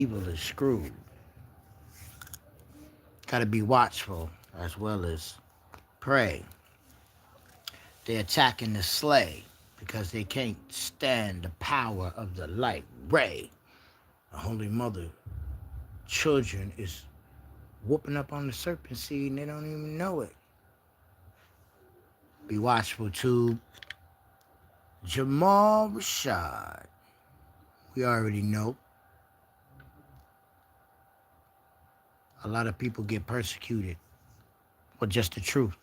Evil is screwed. Got to be watchful as well as pray. They're attacking the slay because they can't stand the power of the light ray. The Holy Mother, children is whooping up on the serpent seed and they don't even know it. Be watchful too. Jamal Rashad. We already know. A lot of people get persecuted for just the truth.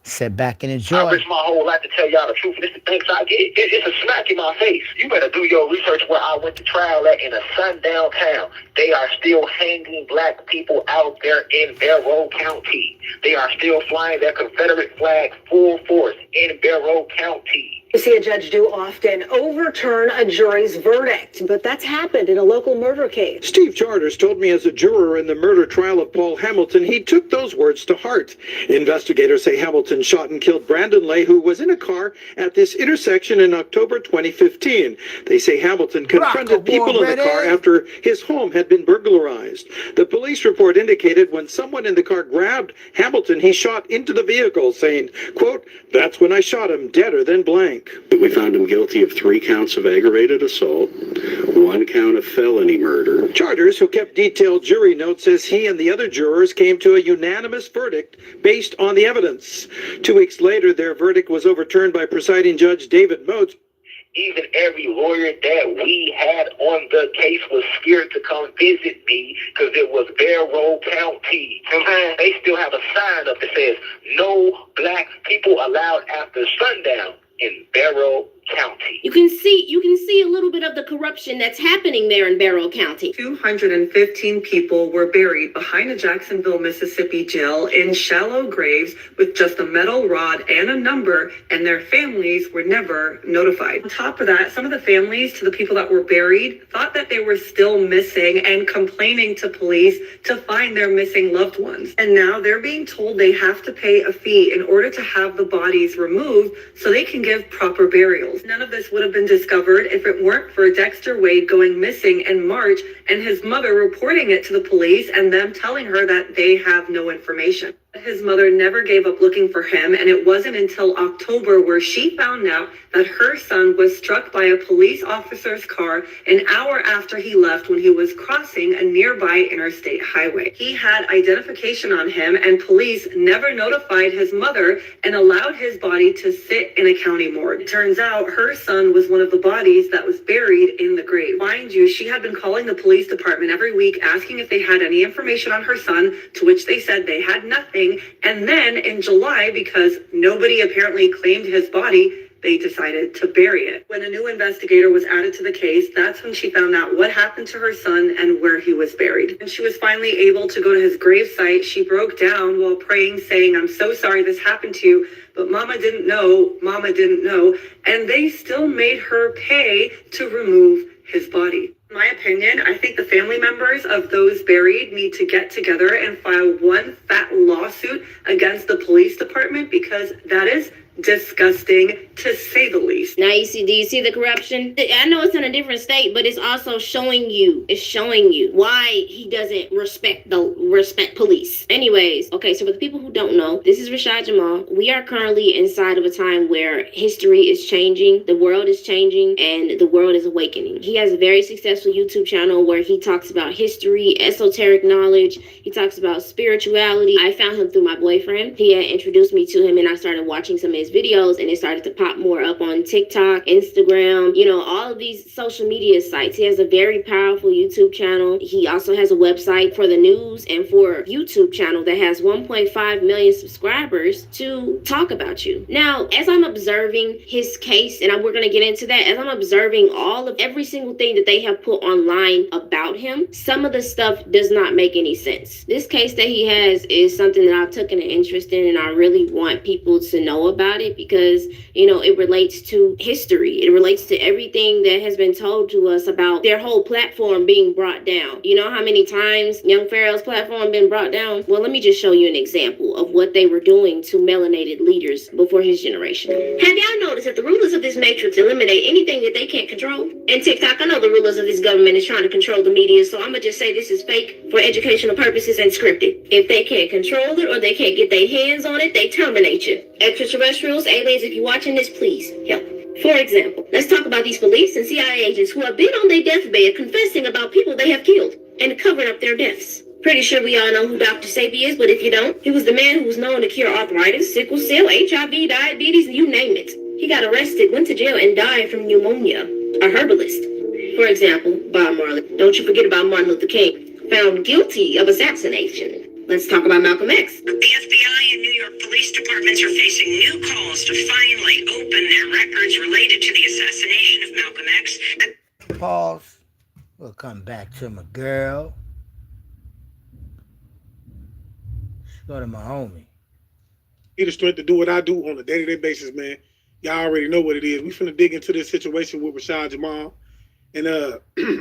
Sit back and enjoy. I risk my whole life to tell y'all the truth, and it's the things I get. It's a smack in my face. You better do your research where I went to trial at in a sundown town. They are still hanging black people out there in Barrow County. They are still flying their Confederate flag full force in Barrow County. You see a judge do often overturn a jury's verdict, but that's happened in a local murder case. Steve Charters told me as a juror in the murder trial of Paul Hamilton, he took those words to heart. Investigators say Hamilton shot and killed Brandon Lay, who was in a car at this intersection in October 2015. They say Hamilton confronted people in the car after his home had been burglarized. The police report indicated when someone in the car grabbed Hamilton, he shot into the vehicle, saying, quote, "That's when I shot him, deader than blank." We found him guilty of 3 counts of aggravated assault, 1 count of felony murder. Charters, who kept detailed jury notes, says he and the other jurors came to a unanimous verdict based on the evidence. 2 weeks later, their verdict was overturned by presiding Judge David Moats. Even every lawyer that we had on the case was scared to come visit me because it was Barrow County. They still have a sign up that says, "No black people allowed after sundown" in Barrow County. You can see a little bit of the corruption that's happening there in Barrow County. 215 people were buried behind a Jacksonville, Mississippi jail in shallow graves with just a metal rod and a number, and their families were never notified. On top of that, some of the families to the people that were buried thought that they were still missing and complaining to police to find their missing loved ones. And now they're being told they have to pay a fee in order to have the bodies removed so they can give proper burials. None of this would have been discovered if it weren't for Dexter Wade going missing in March and his mother reporting it to the police and them telling her that they have no information. His mother never gave up looking for him, and it wasn't until October where she found out that her son was struck by a police officer's car an hour after he left when he was crossing a nearby interstate highway. He had identification on him, and police never notified his mother and allowed his body to sit in a county morgue. It turns out her son was one of the bodies that was buried in the grave. Mind you, she had been calling the police department every week asking if they had any information on her son, to which they said they had nothing. And then in July, because nobody apparently claimed his body, they decided to bury it. When a new investigator was added to the case, that's when she found out what happened to her son and where he was buried. When she was finally able to go to his gravesite, she broke down while praying, saying, "I'm so sorry this happened to you, but Mama didn't know, and they still made her pay to remove his body. In my opinion, I think the family members of those buried need to get together and file one fat lawsuit against the police department because that is disgusting, to say the least. Now do you see the corruption? I know it's in a different state, but it's also showing you why he doesn't respect police. Anyways, okay, so for the people who don't know, this is Rashad Jamal. We are currently inside of a time where history is changing, the world is changing, and the world is awakening. He has a very successful YouTube channel where he talks about history, esoteric knowledge. He talks about spirituality. I found him through my boyfriend. He had introduced me to him, and I started watching some of his videos, and it started to pop more up on TikTok, Instagram, all of these social media sites. He has a very powerful YouTube channel. He also has a website for the news and for YouTube channel that has 1.5 million subscribers to talk about you. Now, as I'm observing his case, and we're going to get into that, as I'm observing every single thing that they have put online about him, some of the stuff does not make any sense. This case that he has is something that I've taken an interest in, and I really want people to know about about it because, you know, it relates to history. It relates to everything that has been told to us about their whole platform being brought down. You know how many times Young Pharaoh's platform been brought down? Well, let me just show you an example of what they were doing to melanated leaders before his generation. Have y'all noticed that the rulers of this matrix eliminate anything that they can't control? And TikTok, I know the rulers of this government is trying to control the media, so I'm gonna just say this is fake for educational purposes and scripted. If they can't control it or they can't get their hands on it, they terminate you. Extraterrestrials, aliens, if you're watching this, please help. For example, let's talk about these police and CIA agents who have been on their deathbed confessing about people they have killed and covered up their deaths. Pretty sure we all know who Dr. Sebi is, but if you don't, he was the man who was known to cure arthritis, sickle cell, HIV, diabetes, you name it. He got arrested, went to jail, and died from pneumonia. A herbalist. For example, Bob Marley. Don't you forget about Martin Luther King, found guilty of assassination. Let's talk about Malcolm X. The FBI and New York police departments are facing new calls to finally open their records related to the assassination of Malcolm X. Pause. We'll come back to my girl. Let's go to my homie. Need the strength to do what I do on a day-to-day basis, man. Y'all already know what it is. We finna dig into this situation with Rashad Jamal and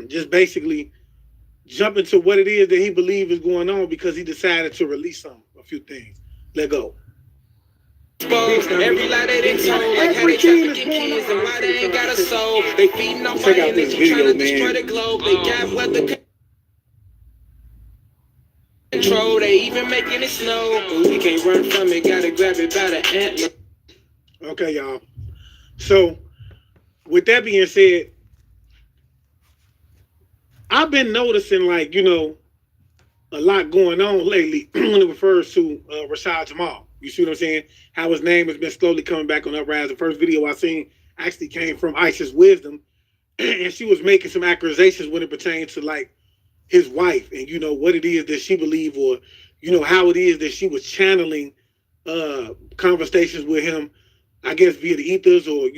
just basically jump into what it is that he believes is going on because he decided to release a few things. Let go. Every lie they done told, like how they trafficking kids and why they ain't got a soul. They feeding on fire and they keep trying to destroy the globe. They got weather control. They even making it snow, but we can't run from it. Gotta grab it by the antler. Okay, y'all. So, with that being said, I've been noticing, like, you know, a lot going on lately when it refers to Rashad Jamal. You see what I'm saying? How his name has been slowly coming back on Uprise. The first video I seen actually came from Isis Wisdom, and she was making some accusations when it pertains to, like, his wife and, you know, what it is that she believed, or, you know, how it is that she was channeling conversations with him, I guess via the ethers, or,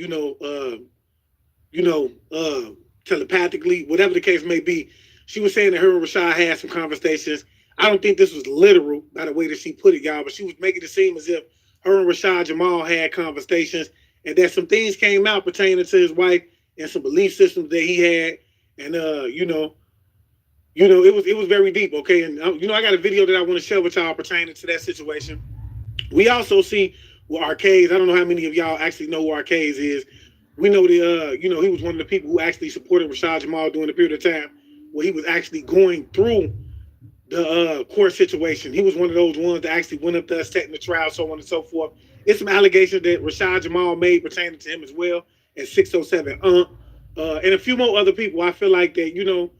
telepathically, whatever the case may be. She was saying that her and Rashad had some conversations. I don't think this was literal by the way that she put it, y'all, but she was making it seem as if her and Rashad Jamal had conversations and that some things came out pertaining to his wife and some belief systems that he had. And, it was very deep, okay? And, I got a video that I want to share with y'all pertaining to that situation. We also see with Arcades, I don't know how many of y'all actually know who Arcades is. We know that, he was one of the people who actually supported Rashad Jamal during the period of time where he was actually going through the court situation. He was one of those ones that actually went up there, setting the trial, so on and so forth. It's some allegations that Rashad Jamal made pertaining to him as well, and 607 and a few more other people. I feel like that,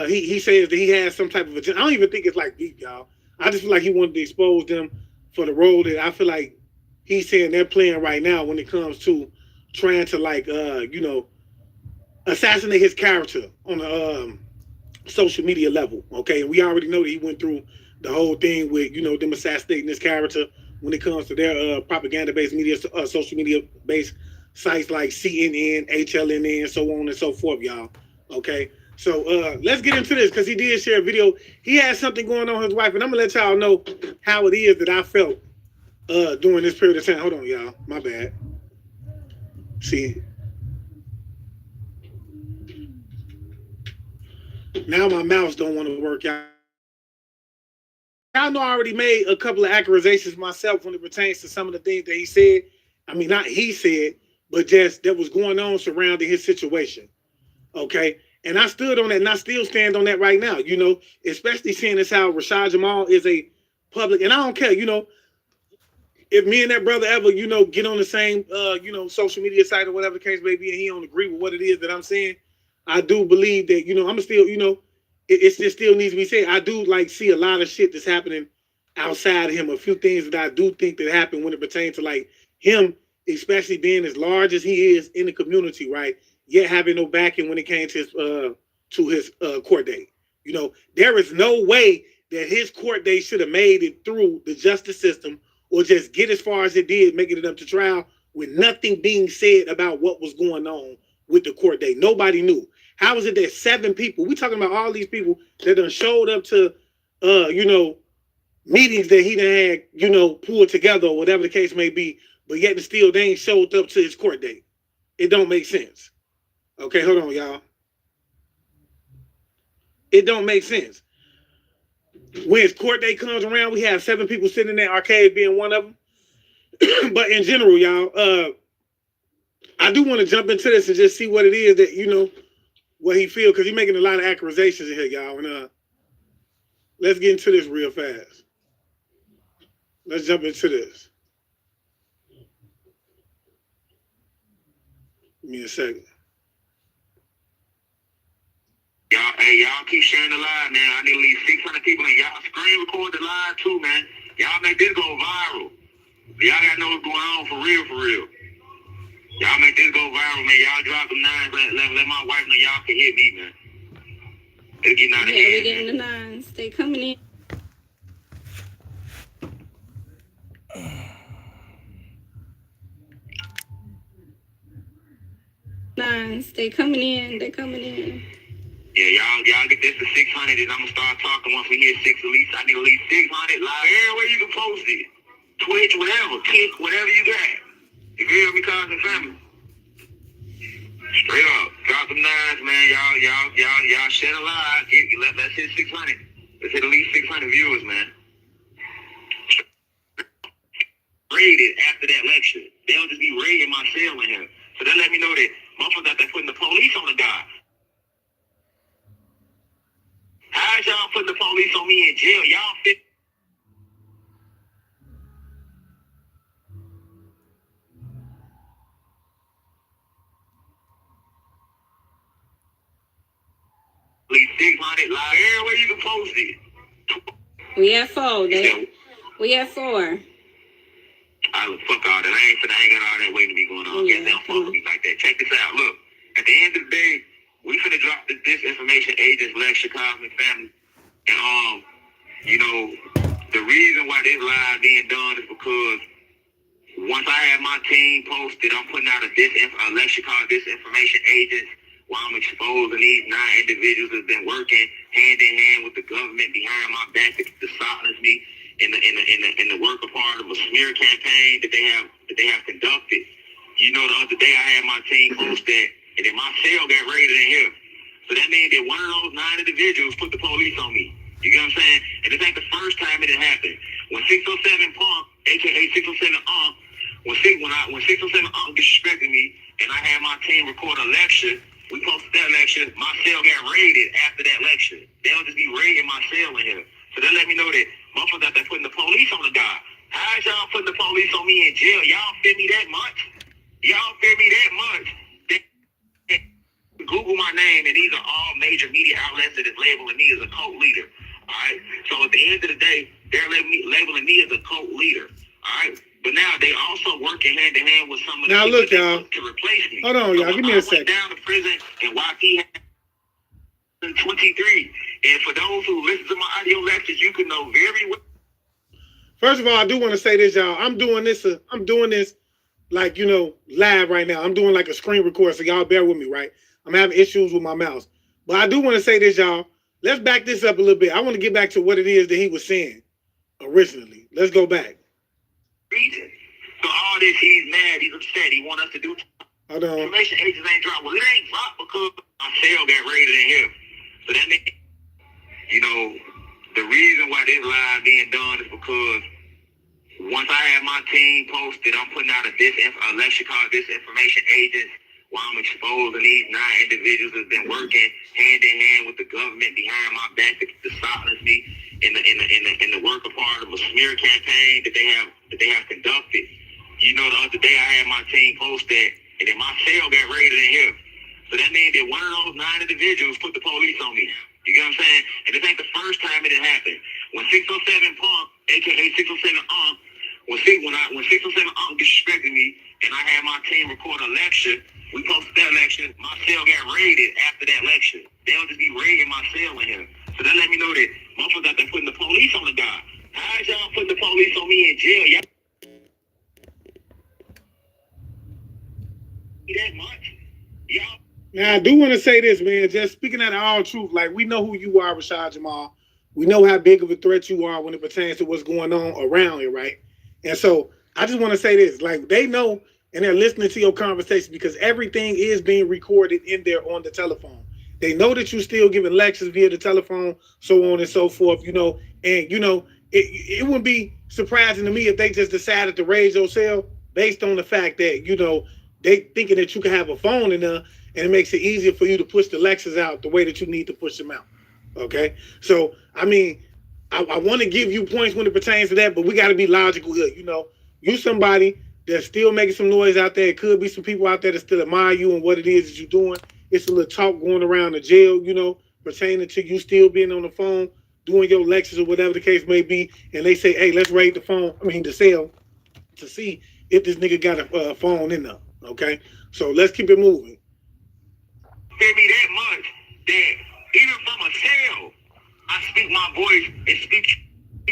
he says that he has some type of agenda. I don't even think it's like deep, y'all. I just feel like he wanted to expose them for the role that I feel like he's saying they're playing right now when it comes to trying to assassinate his character on a social media level. Okay, and we already know that he went through the whole thing with them assassinating his character when it comes to their propaganda-based media, social media-based sites like CNN, HLNN, so on and so forth, y'all. Okay, so let's get into this because he did share a video. He had something going on with his wife, and I'm gonna let y'all know how it is that I felt during this period of time. Hold on, y'all. My bad. See, now my mouse don't want to work out. Y'all know I already made a couple of accusations myself when it pertains to some of the things that he said. I mean, not he said, but just that was going on surrounding his situation. Okay, and I stood on that, and I still stand on that right now. Especially seeing as how Rashad Jamal is a public, and I don't care. If me and that brother ever, get on the same, social media site or whatever the case may be, and he don't agree with what it is that I'm saying, I do believe that, I'm still, it just still needs to be said. I do see a lot of shit that's happening outside of him. A few things that I do think that happen when it pertains to him, especially being as large as he is in the community, right? Yet having no backing when it came to his court date. There is no way that his court date should have made it through the justice system, or just get as far as it did, making it up to trial with nothing being said about what was going on with the court date. Nobody knew. How is it that 7 people, we talking about all these people that done showed up to, meetings that he done had, pulled together or whatever the case may be but yet and still they ain't showed up to his court date. It don't make sense. Okay, hold on, y'all. It don't make sense. When his court date comes around, we have 7 people sitting in that arcade, being one of them. But in general, y'all, I do want to jump into this and just see what it is that, you know, what he feels, because he's making a lot of accusations in here, y'all. And let's get into this real fast. Let's jump into this. Give me a second. Y'all keep sharing the live, man. I need at least 600 people, and y'all screen record the live too, man. Y'all make this go viral. Y'all gotta know what's going on for real, for real. Y'all make this go viral, man. Y'all drop them 9s. Let my wife know y'all can hit me, man. It'll get out of hand. Yeah, we getting the 9s. They coming in. They coming in. They coming in. Yeah, y'all get this to 600, and I'm gonna start talking once we hit 6 at least. I need at least 600 live everywhere you can post it. Twitch, whatever, Kick, whatever you got. You feel me, cousin family? Straight up, drop them 9s, man. Y'all share the live. Let's hit 600. Let's hit at least 600 viewers, man. Raided after that lecture. They'll just be raiding my cell in here. So they let me know that motherfuckers out there putting the police on the guy. How's y'all putting the police on me in jail? Y'all fit. At least 600 live everywhere you can post it. We at 4. We at 4. I look, fuck all that. I ain't got all that waiting to be going on. Yeah, They don't fuck with me like that. Check this out. Look, at the end of the day, we finna drop the disinformation agents lecture, Cosmic Family. And, you know, the reason why this live being done is because once I have my team posted, I'm putting out a lecture called Disinformation Agents, while I'm exposing these 9 individuals that's been working hand in hand with the government behind my back to silence me in the work of part of a smear campaign that they have conducted. You know, the other day I had my team post that, and then my cell got raided in here. So that means that one of those 9 individuals put the police on me. You get what I'm saying? And this ain't the first time it had happened. When 607 Punk, aka 607 Unk, when 607 Unk disrespected me, and I had my team record a lecture, we posted that lecture, my cell got raided after that lecture. They'll just be raiding my cell in here. So they let me know that motherfuckers out there putting the police on the guy. How's y'all putting the police on me in jail? Y'all fear me that much? Y'all fear me that much? Google my name, and these are all major media outlets that is labeling me as a cult leader. All right. So at the end of the day, they're labeling me as a cult leader. All right. But now they also working hand in hand with some of the now look, y'all, to replace me. Hold on, y'all. Give me a second. I went down to prison in YP 23, and for those who listen to my audio lectures, you can know very well. First of all, I do want to say this, y'all. I'm doing this like, you know, live right now. I'm doing like a screen record, so y'all bear with me, right? I'm having issues with my mouse. But I do want to say this, y'all. Let's back this up a little bit. I want to get back to what it is that he was saying originally. Let's go back. So all this, he's mad, he's upset, he want us to do. Hold on. Information agents ain't dropped. Well, it ain't dropped because my cell got raided in here. So that means, you know, the reason why this live being done is because once I have my team posted, I'm putting out a lecture called Disinformation Agents, while I'm exposing these 9 individuals that's been working hand in hand with the government behind my back to silence me in the work of part of a smear campaign that they have conducted. You know, the other day I had my team post that, and then my cell got raided in here. So that means that one of those 9 individuals put the police on me. You get what I'm saying? And this ain't the first time it had happened. When 607 Punk, aka 607 Unk, when 607 Unk disrespected me, and I had my team record a lecture, we posted that lecture, my cell got raided after that lecture. They'll just be raiding my cell in here. So that let me know that motherfuckers out there putting the police on the guy. How's y'all putting the police on me in jail? Y'all that much? Y'all. Now, I do want to say this, man, just speaking out of all truth, like, we know who you are, Rashad Jamal. We know how big of a threat you are when it pertains to what's going on around here, right? And so I just want to say this, like they know and they're listening to your conversation because everything is being recorded in there on the telephone. They know that you're still giving lectures via the telephone, so on and so forth, you know, and you know, it wouldn't be surprising to me if they just decided to raise your cell based on the fact that, you know, they thinking that you can have a phone in there and it makes it easier for you to push the lectures out the way that you need to push them out. Okay. So, I mean, I want to give you points when it pertains to that, but we got to be logical here. You know, you somebody that's still making some noise out there. It could be some people out there that still admire you and what it is that you're doing. It's a little talk going around the jail, you know, pertaining to you still being on the phone, doing your lectures or whatever the case may be. And they say, hey, let's raid the cell to see if this nigga got a phone in there. Okay. So let's keep it moving. Gave me that much that even from a cell, I speak my voice and speak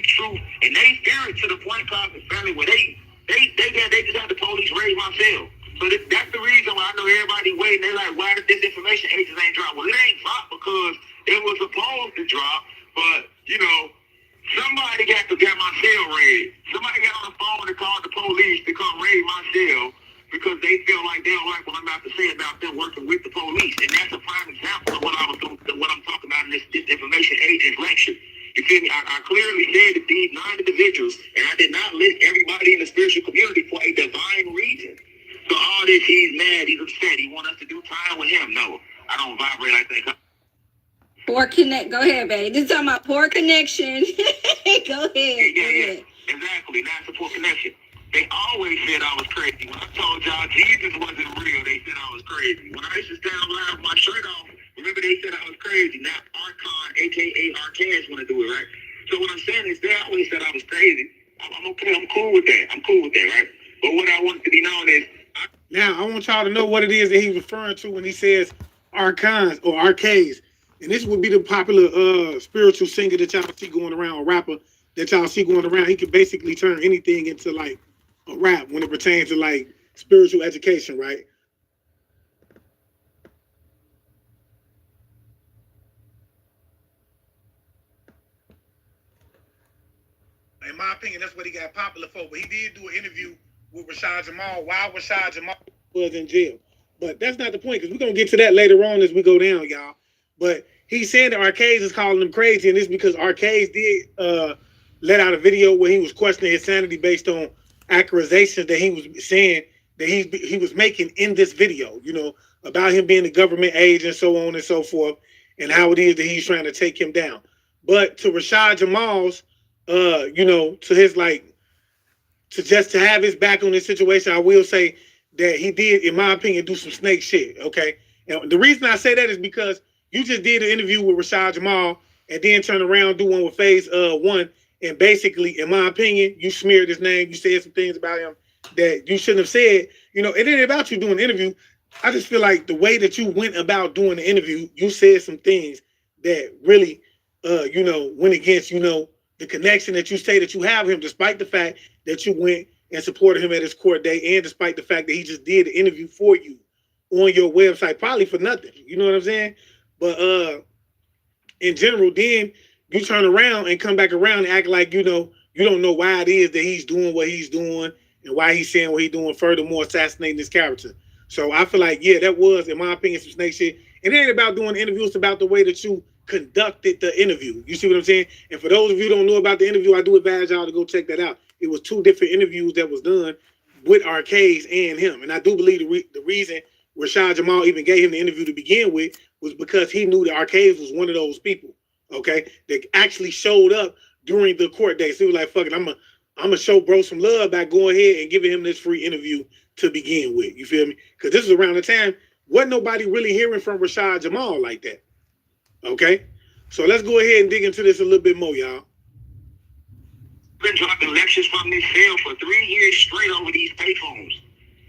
truth, and they fear it to the point, Cosby family, where they just have the police raid my cell. So that's the reason why I know everybody waiting. They're like, why did this information agents ain't drop? Well, it ain't dropped because it was supposed to drop, but you know, somebody got my cell raided. Somebody got on the phone and called the police to come raid my cell because they feel like they don't like what I'm about to say about them working with the police, and that's a prime example of what I'm talking about in this information agent lecture. You feel me? I clearly said that these 9 individuals, and I did not list everybody in the spiritual community for a divine reason. So all this, he's mad, he's upset, he want us to do time with him. No, I don't vibrate like that. Poor connect. Go ahead, babe. This is talking about poor connection. Go ahead. Yeah. Exactly. That's a poor connection. They always said I was crazy. When I told y'all Jesus wasn't real, they said I was crazy. When I used to stand live with my shirt off, remember they said I was crazy. Now Archon, a.k.a. Arcans, want to do it, right? So what I'm saying is they always said I was crazy. I'm okay. I'm cool with that. Right? But what I want to be known is... Now, I want y'all to know what it is that he's referring to when he says Archons or Arcades. And this would be the popular spiritual singer that y'all see going around, or rapper that y'all see going around. He could basically turn anything into like a rap when it pertains to like spiritual education, right? In my opinion, that's what he got popular for. But he did do an interview with Rashad Jamal while Rashad Jamal was in jail. But that's not the point, because we're going to get to that later on as we go down, y'all. But he's saying that Arcades is calling him crazy, and it's because Arcades did let out a video where he was questioning his sanity based on accusations that he was saying that he was making in this video, you know, about him being a government agent, so on and so forth, and how it is that he's trying to take him down. But to Rashad Jamal's, you know, to his to have his back on this situation, I will say that he did, in my opinion, do some snake shit. Okay, and the reason I say that is because you just did an interview with Rashad Jamal and then turn around and do one with Phase 1, and basically, in my opinion, you smeared his name. You said some things about him that you shouldn't have said. You know, it ain't about you doing the interview. I just feel like the way that you went about doing the interview, you said some things that really, you know, went against, you know, the connection that you say that you have with him, despite the fact that you went and supported him at his court date, and despite the fact that he just did the interview for you on your website, probably for nothing. You know what I'm saying? But in general, then you turn around and come back around and act like, you know, you don't know why it is that he's doing what he's doing and why he's saying what he's doing, furthermore assassinating his character. So I feel like, yeah, that was, in my opinion, some snake shit. It ain't about doing interviews, it's about the way that you conducted the interview. You see what I'm saying? And for those of you who don't know about the interview, I do advise y'all to go check that out. It was 2 different interviews that was done with Arcades and him. And I do believe the reason Rashad Jamal even gave him the interview to begin with was because he knew that Arcades was one of those people, okay, that actually showed up during the court day. So he was like, fuck it, I'm gonna show bro some love by going ahead and giving him this free interview to begin with. You feel me? Because this is around the time wasn't nobody really hearing from Rashad Jamal like that. Okay, so let's go ahead and dig into this a little bit more, y'all. Been dropping lectures from this cell for 3 years straight over these payphones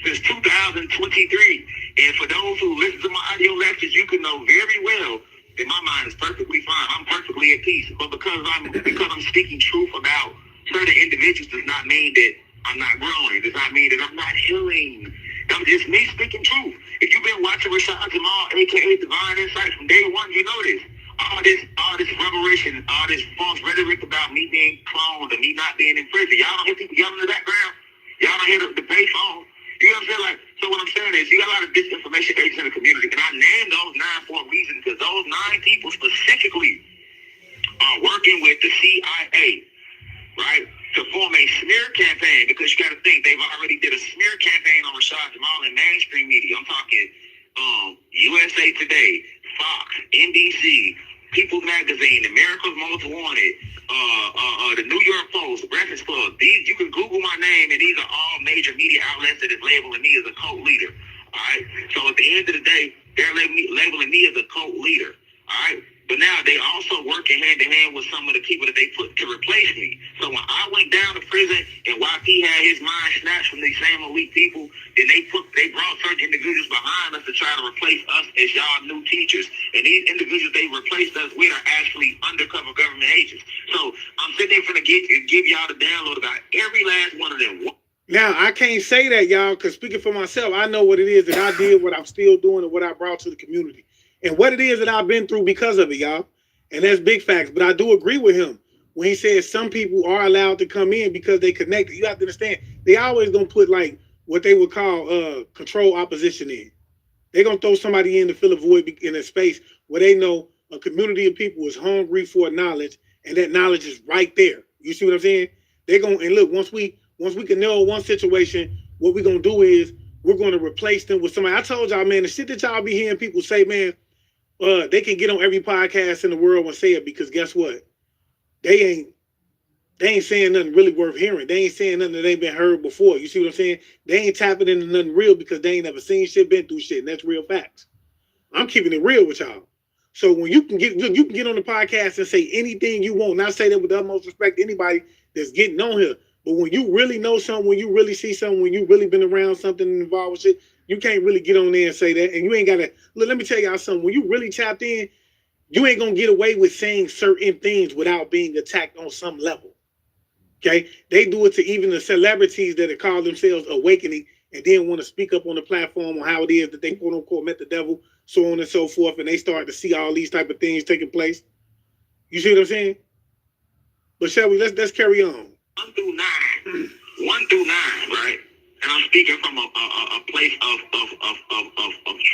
since 2023. And for those who listen to my audio lectures, you can know very well that my mind is perfectly fine. I'm perfectly at peace. But because I'm speaking truth about certain individuals does not mean that I'm not growing. Does not mean that I'm not healing. I'm just me speaking truth. If you've been watching Rashad Jamal, aka Divine Insight, from day one, you know this. All this rhetoric, all this false rhetoric about me being cloned or me not being in prison. Y'all don't hear people yelling in the background. Y'all don't hear the debate on. You know what I'm saying? Like, so what I'm saying is, you got a lot of disinformation agents in the community, and I named those 9 for a reason, because those 9 people specifically are working with the CIA, right, to form a smear campaign, because you got to think they've already did a smear campaign on Rashad Jamal in mainstream media. I'm talking USA Today, Fox, NBC, People Magazine, America's Most Wanted, the New York Post, Breakfast Club. These, you can Google my name, and these are all major media outlets that is labeling me as a cult leader. All right. So at the end of the day, they're labeling me as a cult leader. All right. But now they also working hand in hand with some of the people that they put to replace me. So when I went down to prison and YP had his mind snatched from these same elite people, then they brought certain individuals behind us to try to replace us as y'all new teachers. And these individuals they replaced us with are actually undercover government agents. So I'm sitting there for to give y'all the download about every last one of them. Now, I can't say that, y'all, because speaking for myself, I know what it is that I did, what I'm still doing, and what I brought to the community. And what it is that I've been through because of it, y'all. And that's big facts. But I do agree with him when he says some people are allowed to come in because they connected. You have to understand, they always going to put like what they would call control opposition in. They're going to throw somebody in to fill a void in a space where they know a community of people is hungry for knowledge, and that knowledge is right there. You see what I'm saying? They're going to, and look, once we can nail one situation, what we're going to do is we're going to replace them with somebody. I told y'all, man, the shit that y'all be hearing people say, man, they can get on every podcast in the world and say it, because guess what? They ain't saying nothing really worth hearing. They ain't saying nothing that ain't been heard before. You see what I'm saying? They ain't tapping into nothing real because they ain't never seen shit, been through shit, and that's real facts. I'm keeping it real with y'all. So when you can get on the podcast and say anything you want, not say that with the utmost respect to anybody that's getting on here, but when you really know something, when you really see something, when you really been around something and involved with shit, you can't really get on there and say that. And you ain't got to, look, let me tell y'all something. When you really tapped in, you ain't going to get away with saying certain things without being attacked on some level. Okay? They do it to even the celebrities that call themselves awakening and then want to speak up on the platform on how it is that they quote unquote met the devil, so on and so forth. And they start to see all these type of things taking place. You see what I'm saying? But shall we, let's carry on. 1 through 9, right? And I'm speaking from a place of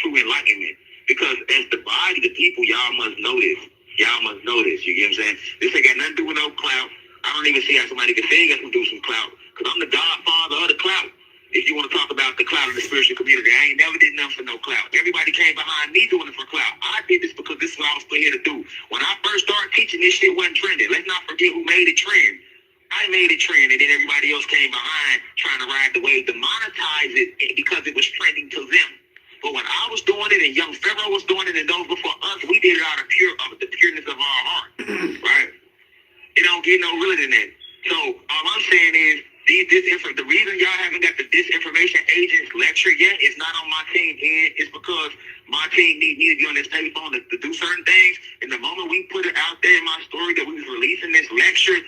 true enlightenment. Because as the body, the people, y'all must know this. Y'all must know this. You get what I'm saying? This ain't got nothing to do with no clout. I don't even see how somebody can say it got to do some clout. Because I'm the godfather of the clout. If you want to talk about the clout of the spiritual community, I ain't never did nothing for no clout. Everybody came behind me doing it for clout. I did this because this is what I was put here to do. When I first started teaching, this shit wasn't trending. Let's not forget who made it trend. I made it trend, and then everybody else came behind trying to ride the wave to monetize it because it was trending to them. But when I was doing it, and Young Pharaoh was doing it, and those before us, we did it out of the pureness of our heart, right? It don't get no realer than that. So all I'm saying is, the reason y'all haven't got the disinformation agents lecture yet is not on my team end. It's because my team need me to be on this telephone to do certain things. And the moment we put it out there in my story that we was releasing this lecture,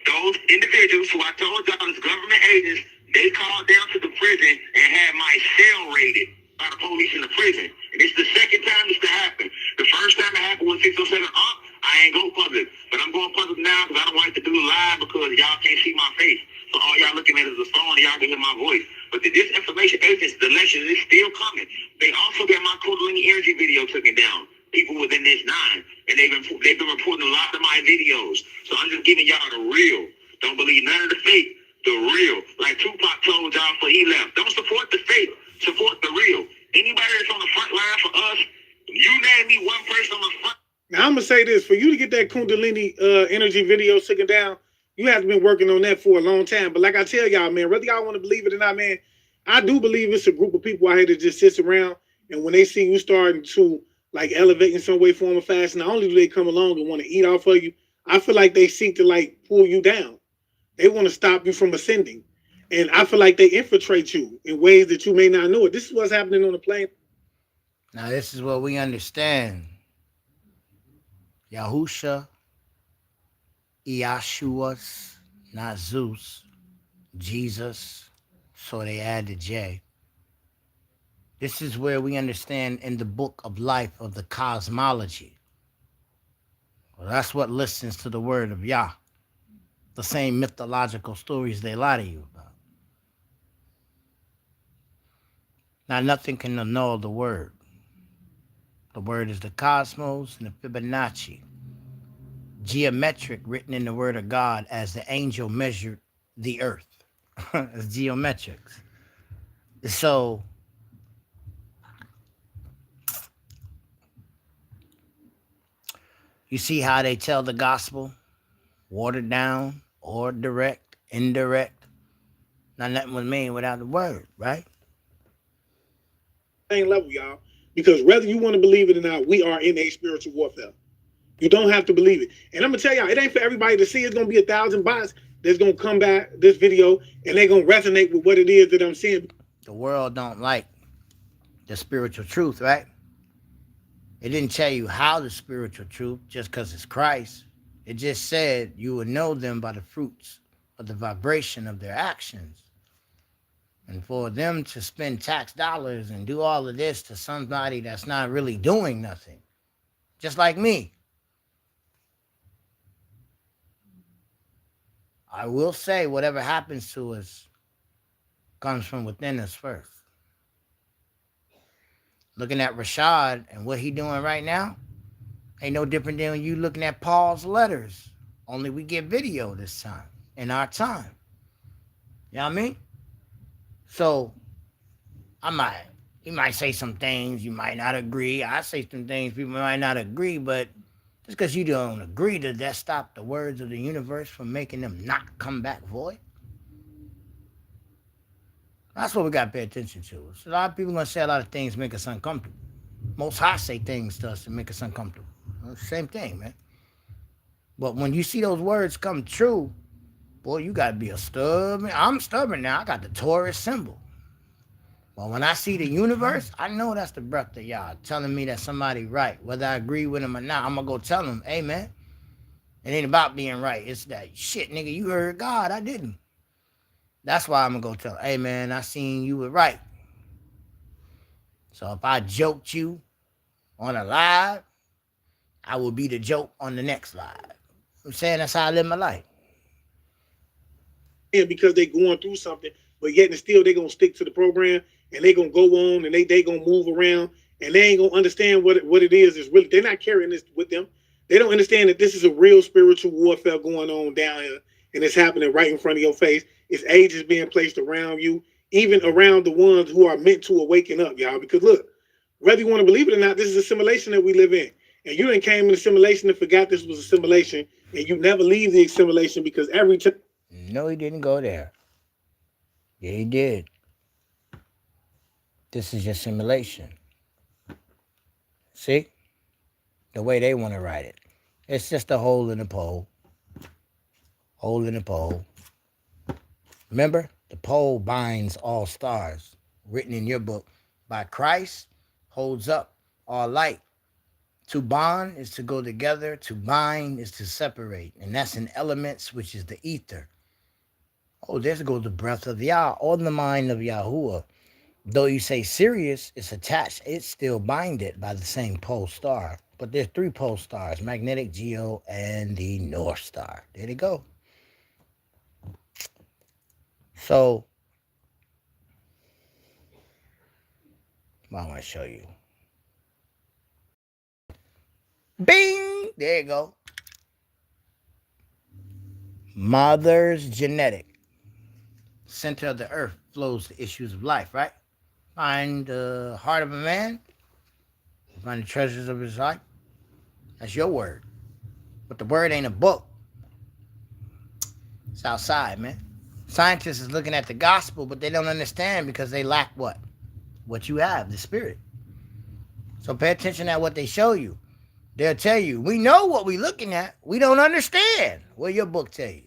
those individuals who I told y'all is government agents, they called down to the prison and had my cell raided by the police in the prison. And it's the second time this to happen. The first time it happened was 607 I ain't go public. But I'm going public now because I don't like to do it live because y'all can't see my face. So all y'all looking at is the phone and y'all can hear my voice. But the disinformation agents, the lecture is still coming. They also got my Kundalini energy video taken down. People within this 9. And they've been reporting a lot of my videos. So I'm just giving y'all the real. Don't believe none of the fake. The real. Like Tupac told y'all before he left. Don't support the fake. Support the real. Anybody that's on the front line for us, you name me one person on the front. Now I'm gonna say this: for you to get that Kundalini energy video taken down, you have to been working on that for a long time. But like I tell y'all, man, whether y'all want to believe it or not, man, I do believe it's a group of people out here that just sits around, and when they see you starting to like elevate in some way, form, or fashion, not only do they come along and want to eat off of you, I feel like they seek to like pull you down. They want to stop you from ascending. And I feel like they infiltrate you in ways that you may not know it. This is what's happening on the plane. Now, this is what we understand. Yahusha, Yahshua's, not Zeus, Jesus, so they add the J. This is where we understand in the book of life of the cosmology. Well, that's what listens to the word of Yah. The same mythological stories they lie to you about. Now, nothing can annul the word. The word is the cosmos and the Fibonacci. Geometric, written in the word of God as the angel measured the earth. It's geometrics. So, you see how they tell the gospel? Watered down, or direct, indirect. Now, nothing was made without the word, right? Same level, y'all. Because whether you want to believe it or not, we are in a spiritual warfare. You don't have to believe it. And I'm going to tell y'all, it ain't for everybody to see. It's going to be 1,000 bots that's going to come back this video, and they're going to resonate with what it is that I'm seeing. The world don't like the spiritual truth, right? It didn't tell you how the spiritual truth, just because it's Christ. It just said you will know them by the fruits of the vibration of their actions. And for them to spend tax dollars and do all of this to somebody that's not really doing nothing, just like me. I will say whatever happens to us comes from within us first. Looking at Rashad and what he doing right now ain't no different than you looking at Paul's letters. Only we get video this time, in our time. You know what I mean? So, you might say some things, you might not agree. I say some things, people might not agree, but just because you don't agree, does that stop the words of the universe from making them not come back void? That's what we got to pay attention to. So a lot of people going to say a lot of things make us uncomfortable. Most High say things to us to make us uncomfortable. Same thing, man. But when you see those words come true, boy, you got to be a stubborn. I'm stubborn now. I got the Taurus symbol. But when I see the universe, I know that's the breath of y'all telling me that somebody right. Whether I agree with him or not, I'm going to go tell him, hey, man, it ain't about being right. It's that shit, nigga, you heard God. I didn't. That's why I'm going to go tell him, hey, man, I seen you were right. So if I joked you on a live, I will be the joke on the next live. I'm saying that's how I live my life. Yeah, because they going through something, but yet and still they going to stick to the program, and they going to go on, and they going to move around, and they ain't going to understand what it is really. They're not carrying this with them. They don't understand that this is a real spiritual warfare going on down here, and it's happening right in front of your face. It's ages being placed around you, even around the ones who are meant to awaken up, y'all. Because look, whether you want to believe it or not, this is a simulation that we live in. And you done came in a simulation and forgot this was a simulation, and you never leave the simulation because every time. No, he didn't go there. Yeah, he did. This is your simulation. See? The way they want to write it. It's just a hole in the pole. Hole in the pole. Remember? The pole binds all stars. Written in your book. By Christ, holds up all light. To bond is to go together. To bind is to separate. And that's in elements, which is the ether. Oh, there goes the breath of Yah on the mind of Yahuwah. Though you say Sirius, it's attached. It's still binded by the same pole star. But there's 3 pole stars, magnetic, geo, and the North Star. There they go. So, I want to show you. Bing! There you go. Mother's genetic. Center of the earth flows the issues of life, right? Find the heart of a man. Find the treasures of his life. That's your word. But the word ain't a book. It's outside, man. Scientists is looking at the gospel, but they don't understand because they lack what? What you have, the spirit. So pay attention at what they show you. They'll tell you, we know what we're looking at. We don't understand. What your book tell you?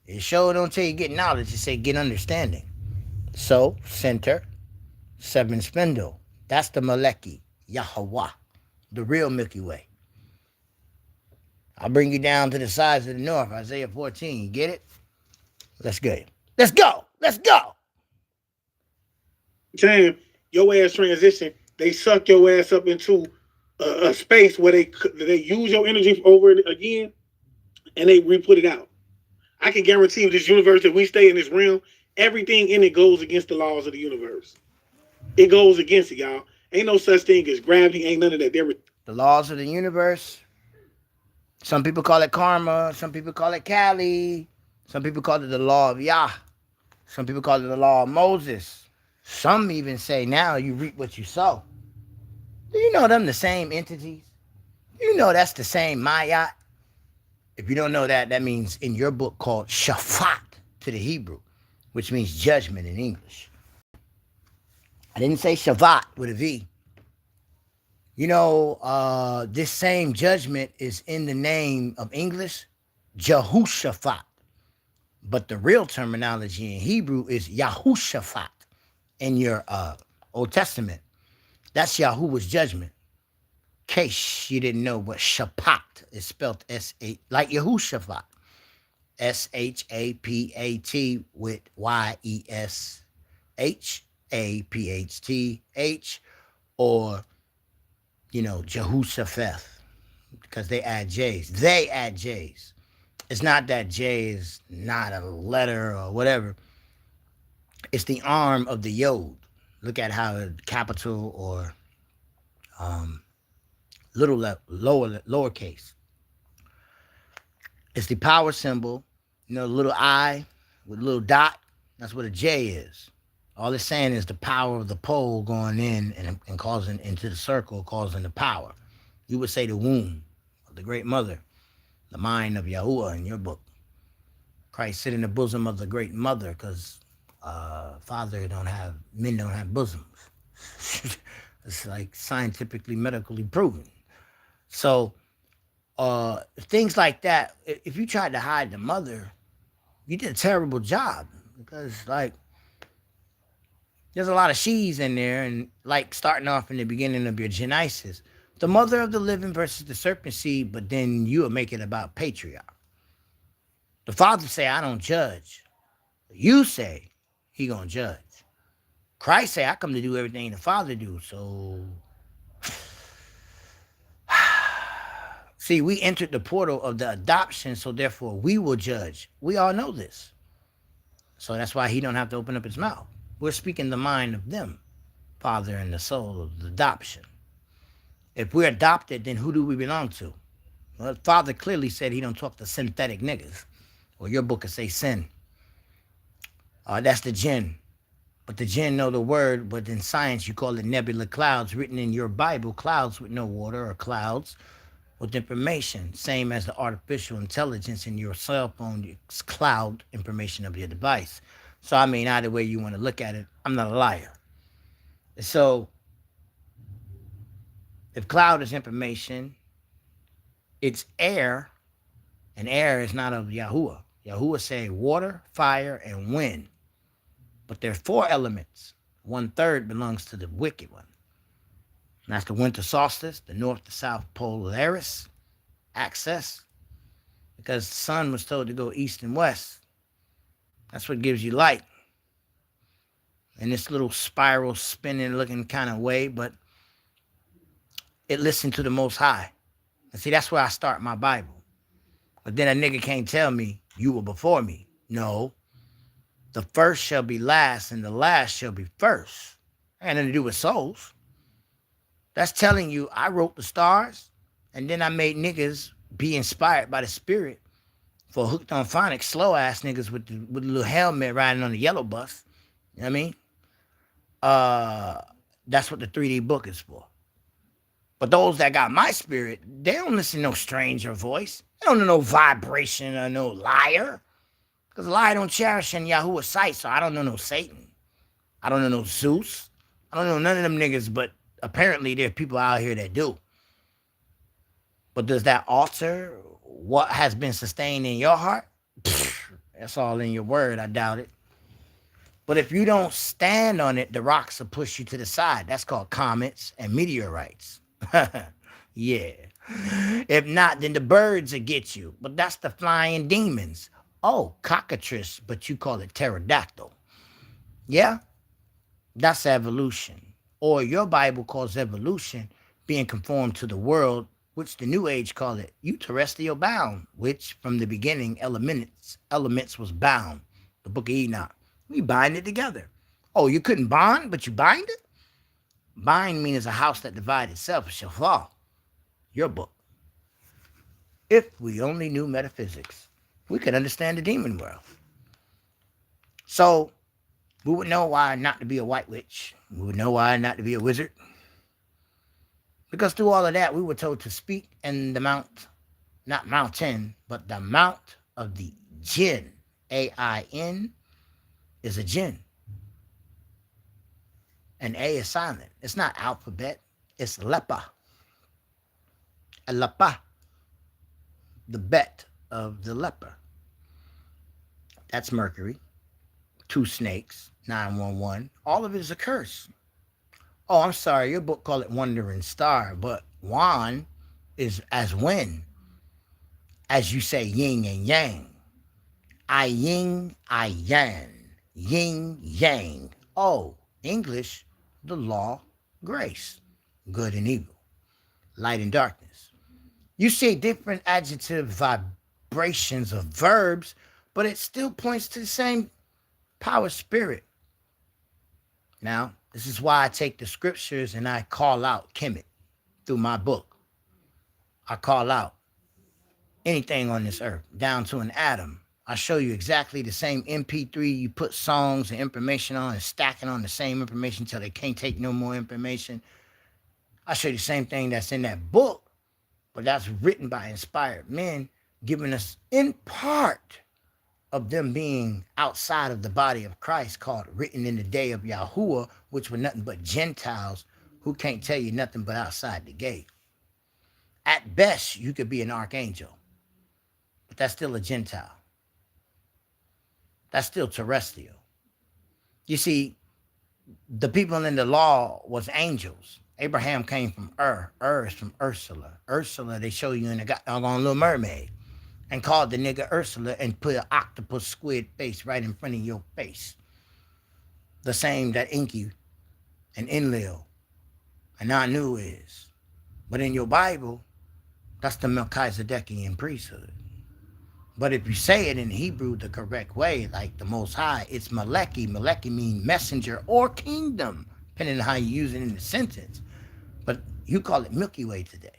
It sure don't tell you get knowledge. It say get understanding. So, center, 7 spindle. That's the Maleki, Yahweh, the real Milky Way. I'll bring you down to the sides of the north, Isaiah 14. You get it? Let's go. Let's go. Let's go. Time your ass transition, they suck your ass up into a space where they use your energy over it again, and they re-put it out. I can guarantee you this universe that we stay in this realm, everything in it goes against the laws of the universe. it goes against it, y'all. Ain't no such thing as gravity. Ain't none of that. The laws of the universe. Some people call it karma. Some people call it Kali. Some people call it the law of Yah. Some people call it the law of Moses. Some even say now you reap what you sow. Do you know them the same entities? You know that's the same Mayat. If you don't know that, that means in your book called Shafat to the Hebrew, which means judgment in English. I didn't say Shavat with a V. You know, this same judgment is in the name of English, Jehoshaphat. But the real terminology in Hebrew is Yahushaphat in your Old Testament. That's Yahuwah's judgment. In case you didn't know what Shapat is spelled S-A, like Yahushaphat. S-H-A-P-A-T with Y-E-S-H-A-P-H-T-H, or, you know, Jehoshaphat, because they add J's. They add J's. It's not that J is not a letter or whatever. It's the arm of the Yod. Look at how capital or lowercase. It's the power symbol. You know, the little I with a little dot. That's what a J is. All it's saying is the power of the pole going in and causing into the circle, causing the power. You would say the womb of the great mother, the mind of Yahuwah in your book. Christ sit in the bosom of the great mother, because men don't have bosoms. It's like scientifically, medically proven. So things like that, if you tried to hide the mother, you did a terrible job, because like there's a lot of she's in there, and like starting off in the beginning of your Genesis, the mother of the living versus the serpent seed, but then you will make it about patriarch. The father say, I don't judge. You say he gonna judge. Christ say, I come to do everything the Father do. So, see, we entered the portal of the adoption, so therefore we will judge. We all know this. So that's why he don't have to open up his mouth. We're speaking the mind of them, Father and the soul of the adoption. If we're adopted, then who do we belong to? Well, Father clearly said he don't talk to synthetic niggas. Or your book will say sin. That's the jinn. But the jinn know the word, but in science you call it nebula clouds, written in your Bible, clouds with no water, or clouds with information. Same as the artificial intelligence in your cell phone, it's cloud information of your device. So I mean, either way you want to look at it, I'm not a liar. So if cloud is information, it's air, and air is not of Yahuwah. Yahuwah say water, fire, and wind. But there are 4 elements. 1/3 belongs to the wicked one. And that's the winter solstice, the north to south polaris axis. Because the sun was told to go east and west. That's what gives you light. In this little spiral spinning looking kind of way, but it listened to the Most High. And see, that's where I start my Bible. But then a nigga can't tell me you were before me. No. The first shall be last, and the last shall be first. That ain't nothing to do with souls. That's telling you I wrote the stars, and then I made niggas be inspired by the Spirit for hooked on phonics, slow ass niggas with the little helmet riding on the yellow bus. You know what I mean? That's what the 3D book is for. But those that got my spirit, they don't listen to no stranger voice. They don't know no vibration or no liar. Because liar don't cherish in Yahuwah's sight, so I don't know no Satan. I don't know no Zeus. I don't know none of them niggas, but apparently there are people out here that do. But does that alter what has been sustained in your heart? That's all in your word, I doubt it. But if you don't stand on it, the rocks will push you to the side. That's called comets and meteorites. Yeah. If not, then the birds will get you. But that's the flying demons. Oh, cockatrice, but you call it pterodactyl. Yeah? That's evolution. Or your Bible calls evolution being conformed to the world, which the New Age call it terrestrial bound, which from the beginning, elements was bound. The book of Enoch. We bind it together. Oh, you couldn't bond, but you bind it? Bind means a house that divides itself shall fall. Your book. If we only knew metaphysics, we could understand the demon world. So we would know why not to be a white witch. We would know why not to be a wizard. Because through all of that, we were told to speak in the mount, not mountain, but the mount of the jinn. A-I-N is a jinn. And A is silent. It's not alphabet. It's lepa. A lepa. The bet of the leper. That's Mercury. 2 snakes. 911. All of it is a curse. Oh, I'm sorry. Your book called it Wandering Star. But Wan is as when. As you say, yin and yang. I yin, I yang. Yin, yang. Oh, English, the law, grace. Good and evil. Light and darkness. You see different adjective vibrations of verbs, but it still points to the same power spirit. Now, this is why I take the scriptures and I call out Kemet through my book. I call out anything on this earth, down to an atom. I show you exactly the same MP3 you put songs and information on and stacking on the same information until they can't take no more information. I show you the same thing that's in that book, but that's written by inspired men, giving us in part of them being outside of the body of Christ, called written in the day of Yahuwah, which were nothing but Gentiles who can't tell you nothing but outside the gate. At best, you could be an archangel, but that's still a Gentile. That's still terrestrial. You see, the people in the law was angels. Abraham came from Ur is from Ursula. Ursula, they show you in the doggone Little Mermaid, and called the nigga Ursula and put an octopus squid face right in front of your face. The same that Enki and Enlil and Anu is. But in your Bible, that's the Melchizedekian priesthood. But if you say it in Hebrew the correct way, like the Most High, it's Meleki. Meleki means messenger or kingdom, depending on how you use it in the sentence. But you call it Milky Way today.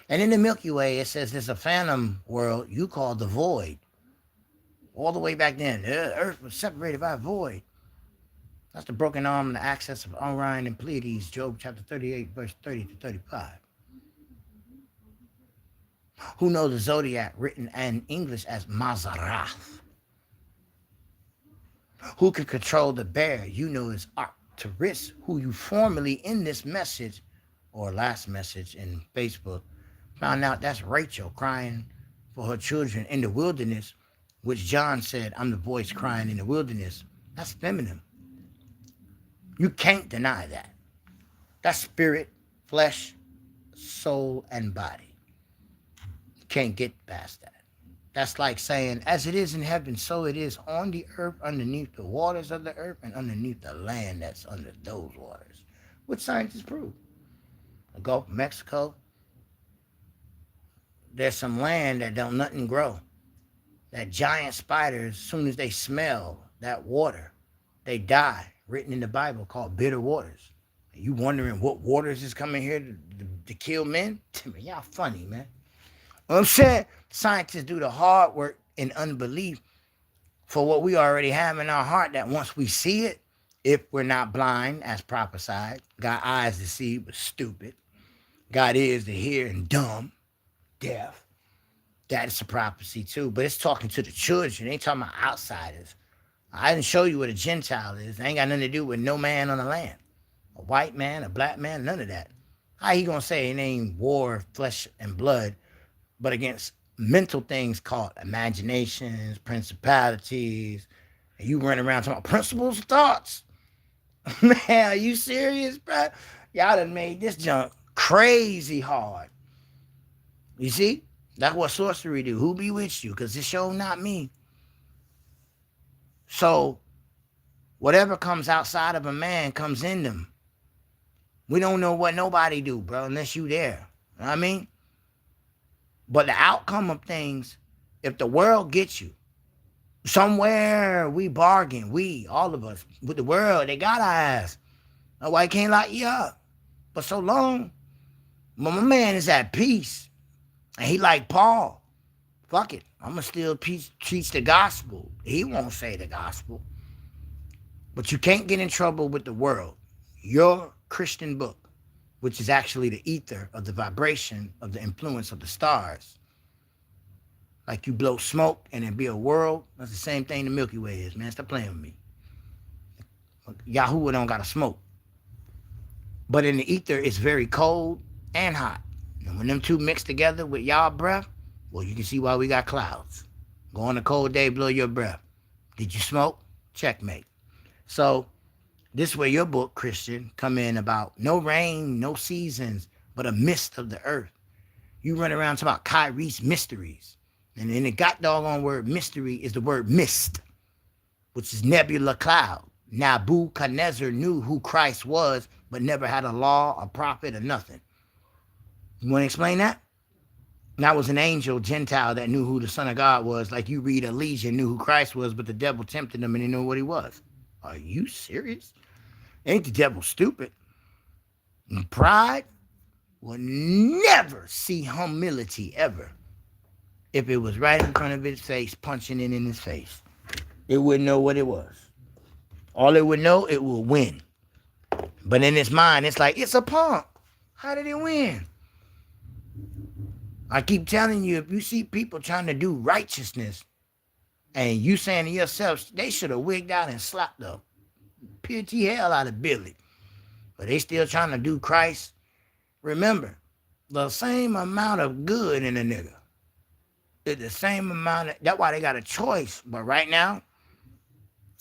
And in the Milky Way, it says there's a phantom world you call the void. All the way back then, the earth was separated by a void. That's the broken arm and the axis of Orion and Pleiades, Job chapter 38, verse 30 to 35. Who know the zodiac written in English as Mazarath? Who can control the bear? You know is Arcturus, who you formerly in this message, or last message in Facebook, found out that's Rachel crying for her children in the wilderness, which John said, I'm the voice crying in the wilderness. That's feminine. You can't deny that. That's spirit, flesh, soul, and body. Can't get past that. That's like saying, as it is in heaven, so it is on the earth, underneath the waters of the earth, and underneath the land that's under those waters. Which scientists prove. The Gulf of Mexico, there's some land that don't nothing grow. That giant spiders, as soon as they smell that water, they die. Written in the Bible, called bitter waters. Are you wondering what waters is coming here to kill men? Y'all funny, man. What I'm saying, scientists do the hard work in unbelief for what we already have in our heart, that once we see it, if we're not blind, as prophesied, got eyes to see but stupid, got ears to hear and dumb, deaf, that's a prophecy too. But it's talking to the children. It ain't talking about outsiders. I didn't show you what a Gentile is. It ain't got nothing to do with no man on the land. A white man, a black man, none of that. How he gonna say it ain't war, flesh and blood, but against mental things called imaginations, principalities, and you run around talking about principles of thoughts. Man, are you serious, bro? Y'all done made this junk crazy hard. You see? That's what sorcery do. Who bewitched you? Because this show not me. So, whatever comes outside of a man comes in them. We don't know what nobody do, bro, unless you there. You know what I mean? But the outcome of things, if the world gets you, Somewhere we bargain, all of us, with the world. They got our ass. That's why I can't lock you up. But so long, my man is at peace. And he like Paul. Fuck it. I'm going to still teach the gospel. He won't say the gospel. But you can't get in trouble with the world. Your Christian book, which is actually the ether of the vibration of the influence of the stars. Like you blow smoke and it be a world. That's the same thing the Milky Way is, man. Stop playing with me. Yahuwah don't got to smoke. But in the ether, it's very cold and hot. And when them two mix together with y'all breath, well, you can see why we got clouds. Go on a cold day, blow your breath. Did you smoke? Checkmate. So this is where your book, Christian, come in about no rain, no seasons, but a mist of the earth. You run around talking about Kyrie's mysteries. And then the god doggone word mystery is the word mist, which is nebula cloud. Nebuchadnezzar knew who Christ was, but never had a law, a prophet, or nothing. You want to explain that? That was an angel, Gentile, that knew who the Son of God was. Like you read Legion, knew who Christ was, but the devil tempted him and he knew what he was. Are you serious? Ain't the devil stupid? And pride will never see humility ever. If it was right in front of his face, punching it in his face, it wouldn't know what it was. All it would know, it will win. But in its mind, it's like, it's a punk. How did it win? I keep telling you, if you see people trying to do righteousness and you saying to yourself, they should have wigged out and slapped the pity hell out of Billy. But they still trying to do Christ. Remember, the same amount of good in a nigga. It's the same amount of, that's why they got a choice. But right now,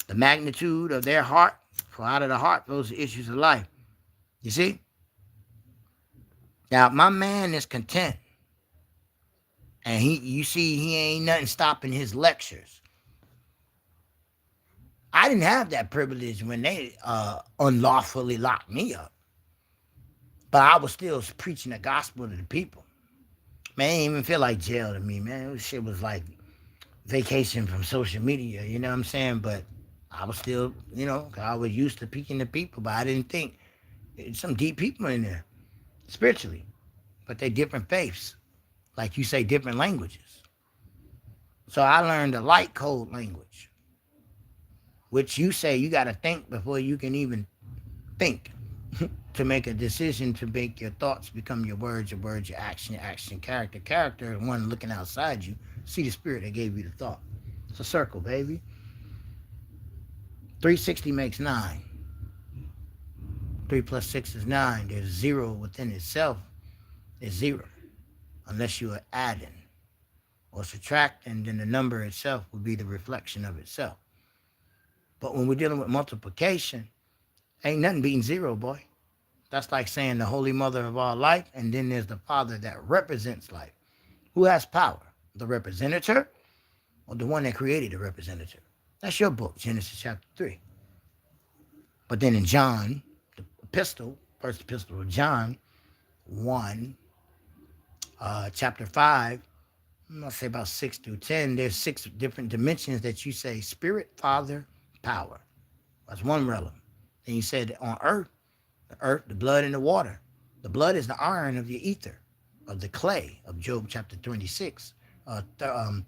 the magnitude of their heart, for out of the heart, those are issues of life. You see? Now, my man is content. And you see, he ain't nothing stopping his lectures. I didn't have that privilege when they unlawfully locked me up. But I was still preaching the gospel to the people. Man, it didn't even feel like jail to me, man. This shit was like vacation from social media, you know what I'm saying? But I was still, I was used to preaching to people, but I didn't think there's some deep people in there, spiritually. But they different faiths. Like you say, different languages. So I learned a light code language, which you say you got to think before you can even think to make a decision, to make your thoughts become your words, your action, character, and one looking outside you, see the spirit that gave you the thought. It's a circle, baby. 360 makes 9. 3 plus 6 is 9. There's 0 within itself. It's 0. Unless you are adding or subtracting, then the number itself will be the reflection of itself. But when we're dealing with multiplication, ain't nothing beating 0, boy. That's like saying the Holy Mother of all life, and then there's the Father that represents life. Who has power? The representative or the one that created the representative? That's your book, Genesis chapter 3. But then in John, the epistle, first epistle of John 1, chapter 5, I'm going to say about 6 through 10, there's 6 different dimensions that you say spirit, father, power. That's one realm. Then you said on earth, the blood and the water. The blood is the iron of the ether, of the clay, of Job chapter 26,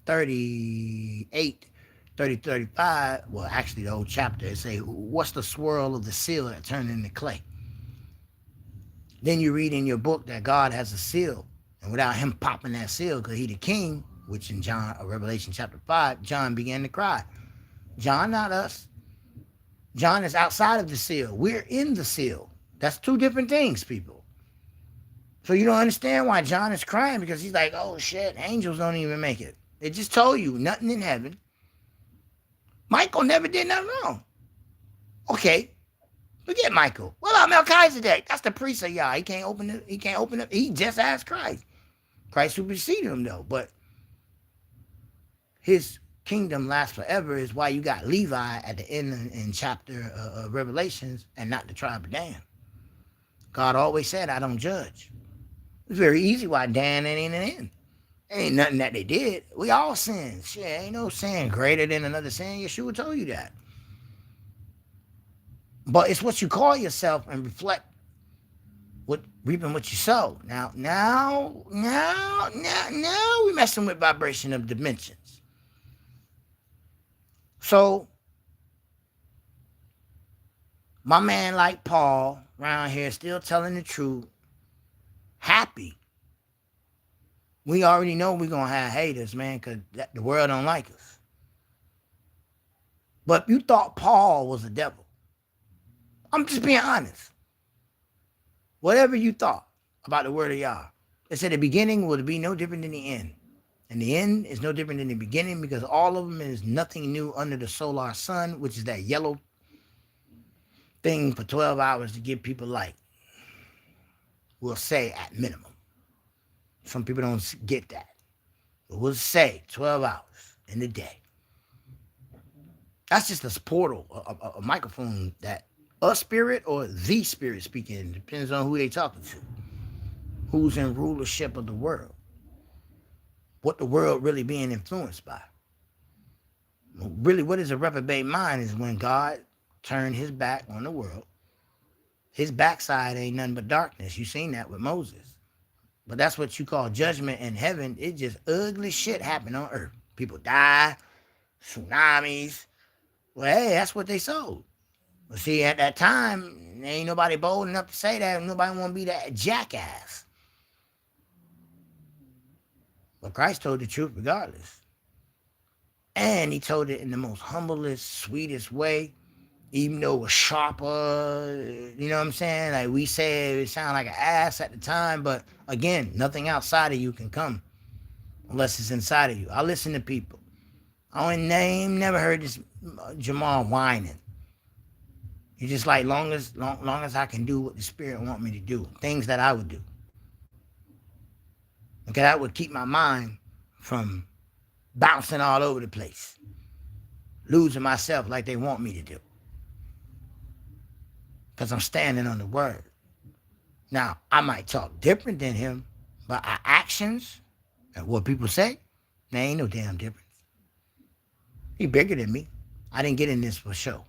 38, 30, 35. Well, actually the whole chapter, it say, what's the swirl of the seal that turned into clay? Then you read in your book that God has a seal. And without him popping that seal, because he the king, which in Revelation chapter 5, John began to cry. John, not us. John is outside of the seal. We're in the seal. That's 2 different things, people. So you don't understand why John is crying, because he's like, oh shit, angels don't even make it. They just told you nothing in heaven. Michael never did nothing wrong. Okay, forget Michael. What about Melchizedek? That's the priest of Yah. He can't open it. He just asked Christ. Christ superseded him though, but his kingdom lasts forever is why you got Levi at the end in chapter of Revelations and not the tribe of Dan. God always said, I don't judge. It's very easy why Dan ain't in the end. Ain't nothing that they did. We all sin. Shit, ain't no sin greater than another sin. Yeshua told you that. But it's what you call yourself and reflect what reaping what you sow. Now we messing with vibration of dimensions. So my man like Paul around here still telling the truth, happy. We already know we're going to have haters, man, because the world don't like us. But you thought Paul was a devil. I'm just being honest. Whatever you thought about the word of Yah, it said the beginning will be no different than the end. And the end is no different than the beginning because all of them is nothing new under the solar sun, which is that yellow thing for 12 hours to give people light. We'll say at minimum. Some people don't get that. But we'll say 12 hours in the day. That's just a portal, a microphone that a spirit or the spirit speaking. Depends on who they talking to. Who's in rulership of the world. What the world really being influenced by. Really, what is a reprobate mind is when God turned his back on the world. His backside ain't nothing but darkness. You seen that with Moses. But that's what you call judgment in heaven. It just ugly shit happen on earth. People die, tsunamis. Well, hey, that's what they sold. But see, at that time, ain't nobody bold enough to say that. Nobody want to be that jackass. But Christ told the truth regardless. And he told it in the most humblest, sweetest way. Even though it was sharper, you know what I'm saying? Like we said, it sounded like an ass at the time. But again, nothing outside of you can come unless it's inside of you. I listen to people. I ain't never heard this Jamal whining. It's just like long as I can do what the Spirit want me to do, things that I would do. Okay, that would keep my mind from bouncing all over the place, losing myself like they want me to do. Because I'm standing on the word. Now, I might talk different than him, but our actions and what people say, there ain't no damn difference. He bigger than me. I didn't get in this for show.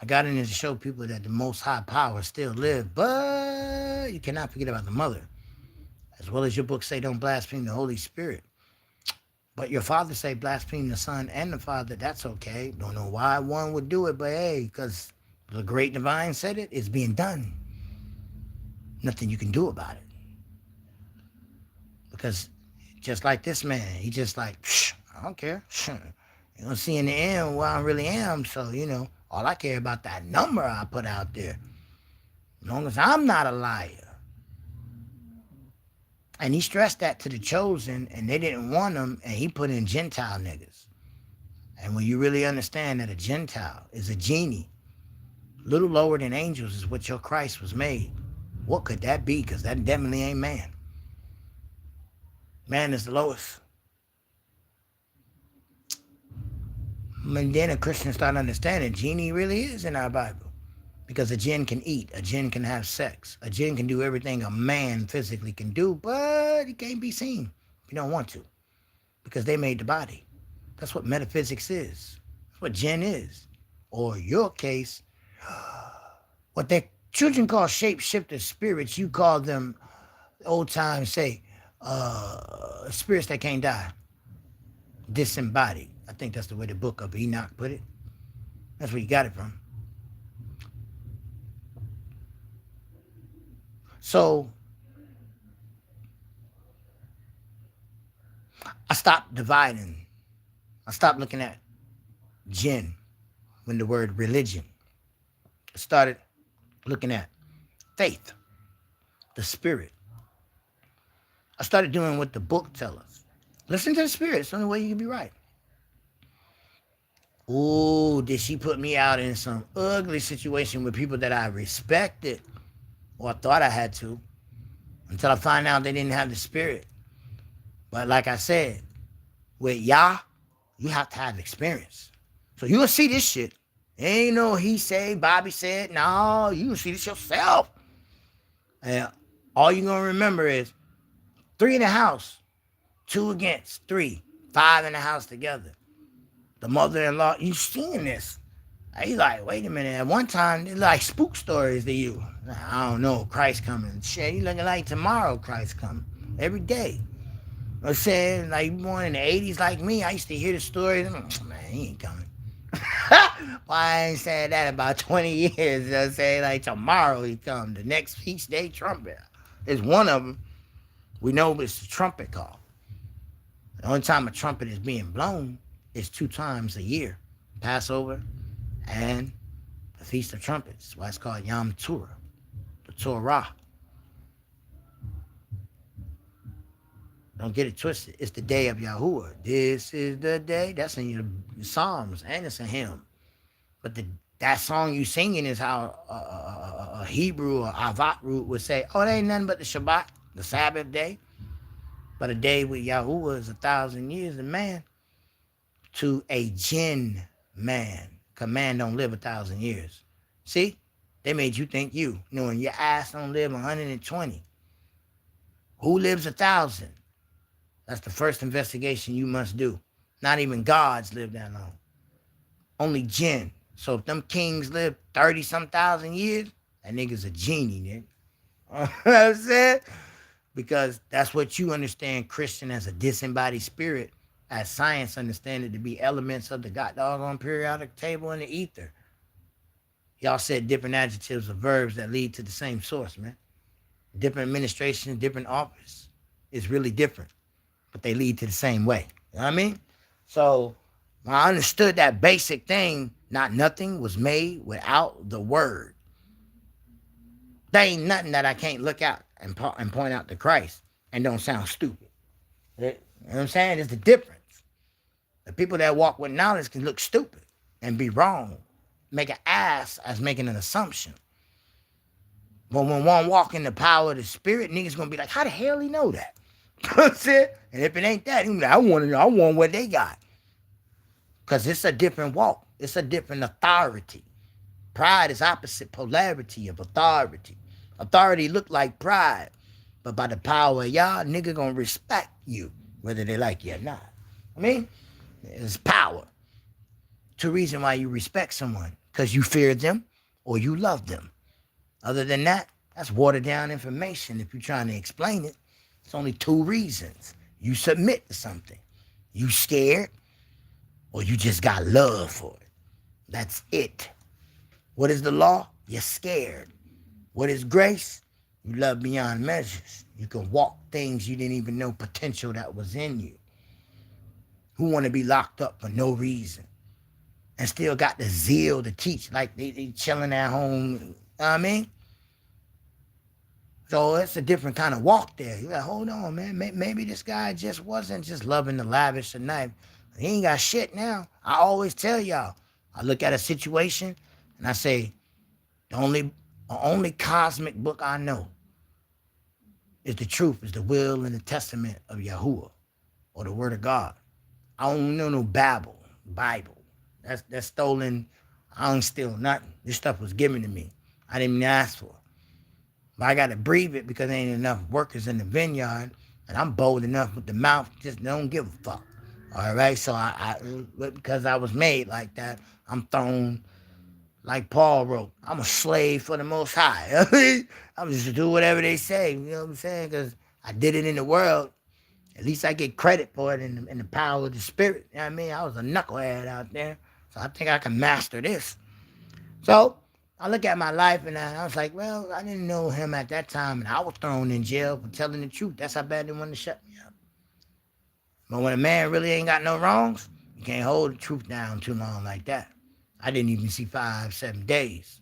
I got in this to show people that the most high power still live, but you cannot forget about the mother. As well as your book say, don't blaspheme the Holy Spirit. But your father say blaspheme the Son and the Father, that's okay. Don't know why one would do it, but hey, because the great divine said it, it's being done. Nothing you can do about it. Because just like this man, he just like, I don't care. You don't see in the end where I really am. So, you know, all I care about that number I put out there. As long as I'm not a liar. And he stressed that to the chosen, and they didn't want him, and he put in Gentile niggas. And when you really understand that a Gentile is a genie, little lower than angels is what your Christ was made. What could that be? Because that definitely ain't man. Man is the lowest. And then a Christian start understanding genie really is in our Bible. Because a jinn can eat, a jinn can have sex, a jinn can do everything a man physically can do, but he can't be seen if you don't want to. Because they made the body. That's what metaphysics is. That's what jinn is. Or your case, what their children call shape-shifter spirits, you call them, old times say, spirits that can't die. Disembodied. I think that's the way the book of Enoch put it. That's where you got it from. So, I stopped dividing. I stopped looking at jinn when the word religion. I started looking at faith, the spirit. I started doing what the book tells us. Listen to the spirit. It's the only way you can be right. Ooh, did she put me out in some ugly situation with people that I respected or I thought I had to, until I find out they didn't have the spirit. But like I said, with Yah, you have to have experience. So you'll see this shit. Ain't no he said, Bobby said. No, you can see this yourself. And all you're going to remember is 3 in the house, 2 against 3, 5 in the house together. The mother-in-law, you seeing this. He's like, wait a minute. At one time, they're like spook stories to you. I don't know, Christ coming. Shit, you looking like tomorrow Christ coming. Every day. I said, like, born in the 80s like me, I used to hear the stories. Man, he ain't coming. Why I ain't saying that about 20 years? You know what I'm saying? Like, tomorrow he come. The next feast day trumpet. There's one of them. We know it's the trumpet call. The only time a trumpet is being blown is 2 times a year. Passover and the Feast of Trumpets. That's why it's called Yom Teruah, the Torah. Don't get it twisted. It's the day of Yahuwah. This is the day. That's in your Psalms, and it's a hymn. But that song you singing is how a Hebrew or Avat root would say, oh, it ain't nothing but the Shabbat, the Sabbath day. But a day with Yahuwah is 1,000 years. And man, to a jinn man, because man don't live 1,000 years. See? They made you think you, knowing your ass don't live 120. Who lives 1,000? That's the first investigation you must do. Not even gods live that long. Only jinn. So if them kings live 30-some thousand years, that nigga's a genie, nigga. You know what I'm saying? Because that's what you understand Christian as a disembodied spirit, as science understand it to be elements of the god doggone periodic table in the ether. Y'all said different adjectives or verbs that lead to the same source, man. Different administration, different office. It's really different, but they lead to the same way. You know what I mean? So when I understood that basic thing, nothing was made without the word. There ain't nothing that I can't look out and point out to Christ and don't sound stupid. You know what I'm saying? It's the difference. The people that walk with knowledge can look stupid and be wrong. Make an ass as making an assumption. But when one walk in the power of the spirit, niggas gonna be like, how the hell he know that? You know what I'm saying? And if it ain't that, he be like, I want to know, I want what they got. Because it's a different walk. It's a different authority. Pride is opposite polarity of authority. Authority look like pride. But by the power of y'all, nigga gonna respect you, whether they like you or not. I mean, it's power. 2 reasons why you respect someone. Because you fear them or you love them. Other than that, that's watered down information if you're trying to explain it. It's only 2 reasons. You submit to something. You scared or you just got love for it. That's it. What is the law? You're scared. What is grace? You love beyond measures. You can walk things you didn't even know potential that was in you. Who want to be locked up for no reason and still got the zeal to teach like they chilling at home? You know what I mean? So it's a different kind of walk there. You're like, hold on, man. Maybe this guy just wasn't just loving the lavish and knife. He ain't got shit now. I always tell y'all, I look at a situation and I say, the only cosmic book I know is the truth, is the will and the testament of Yahuwah or the word of God. I don't know no Bible. That's stolen. I don't steal nothing. This stuff was given to me. I didn't even ask for it. But I got to breathe it because there ain't enough workers in the vineyard. And I'm bold enough with the mouth, just don't give a fuck. All right? So because I was made like that, I'm thrown, like Paul wrote, I'm a slave for the Most High. I'm just do whatever they say. You know what I'm saying? Because I did it in the world. At least I get credit for it in the power of the spirit. You know what I mean? I was a knucklehead out there. So I think I can master this. So I look at my life and I was like, well, I didn't know him at that time. And I was thrown in jail for telling the truth. That's how bad they wanted to shut me up. But when a man really ain't got no wrongs, you can't hold the truth down too long like that. I didn't even see 5-7 days.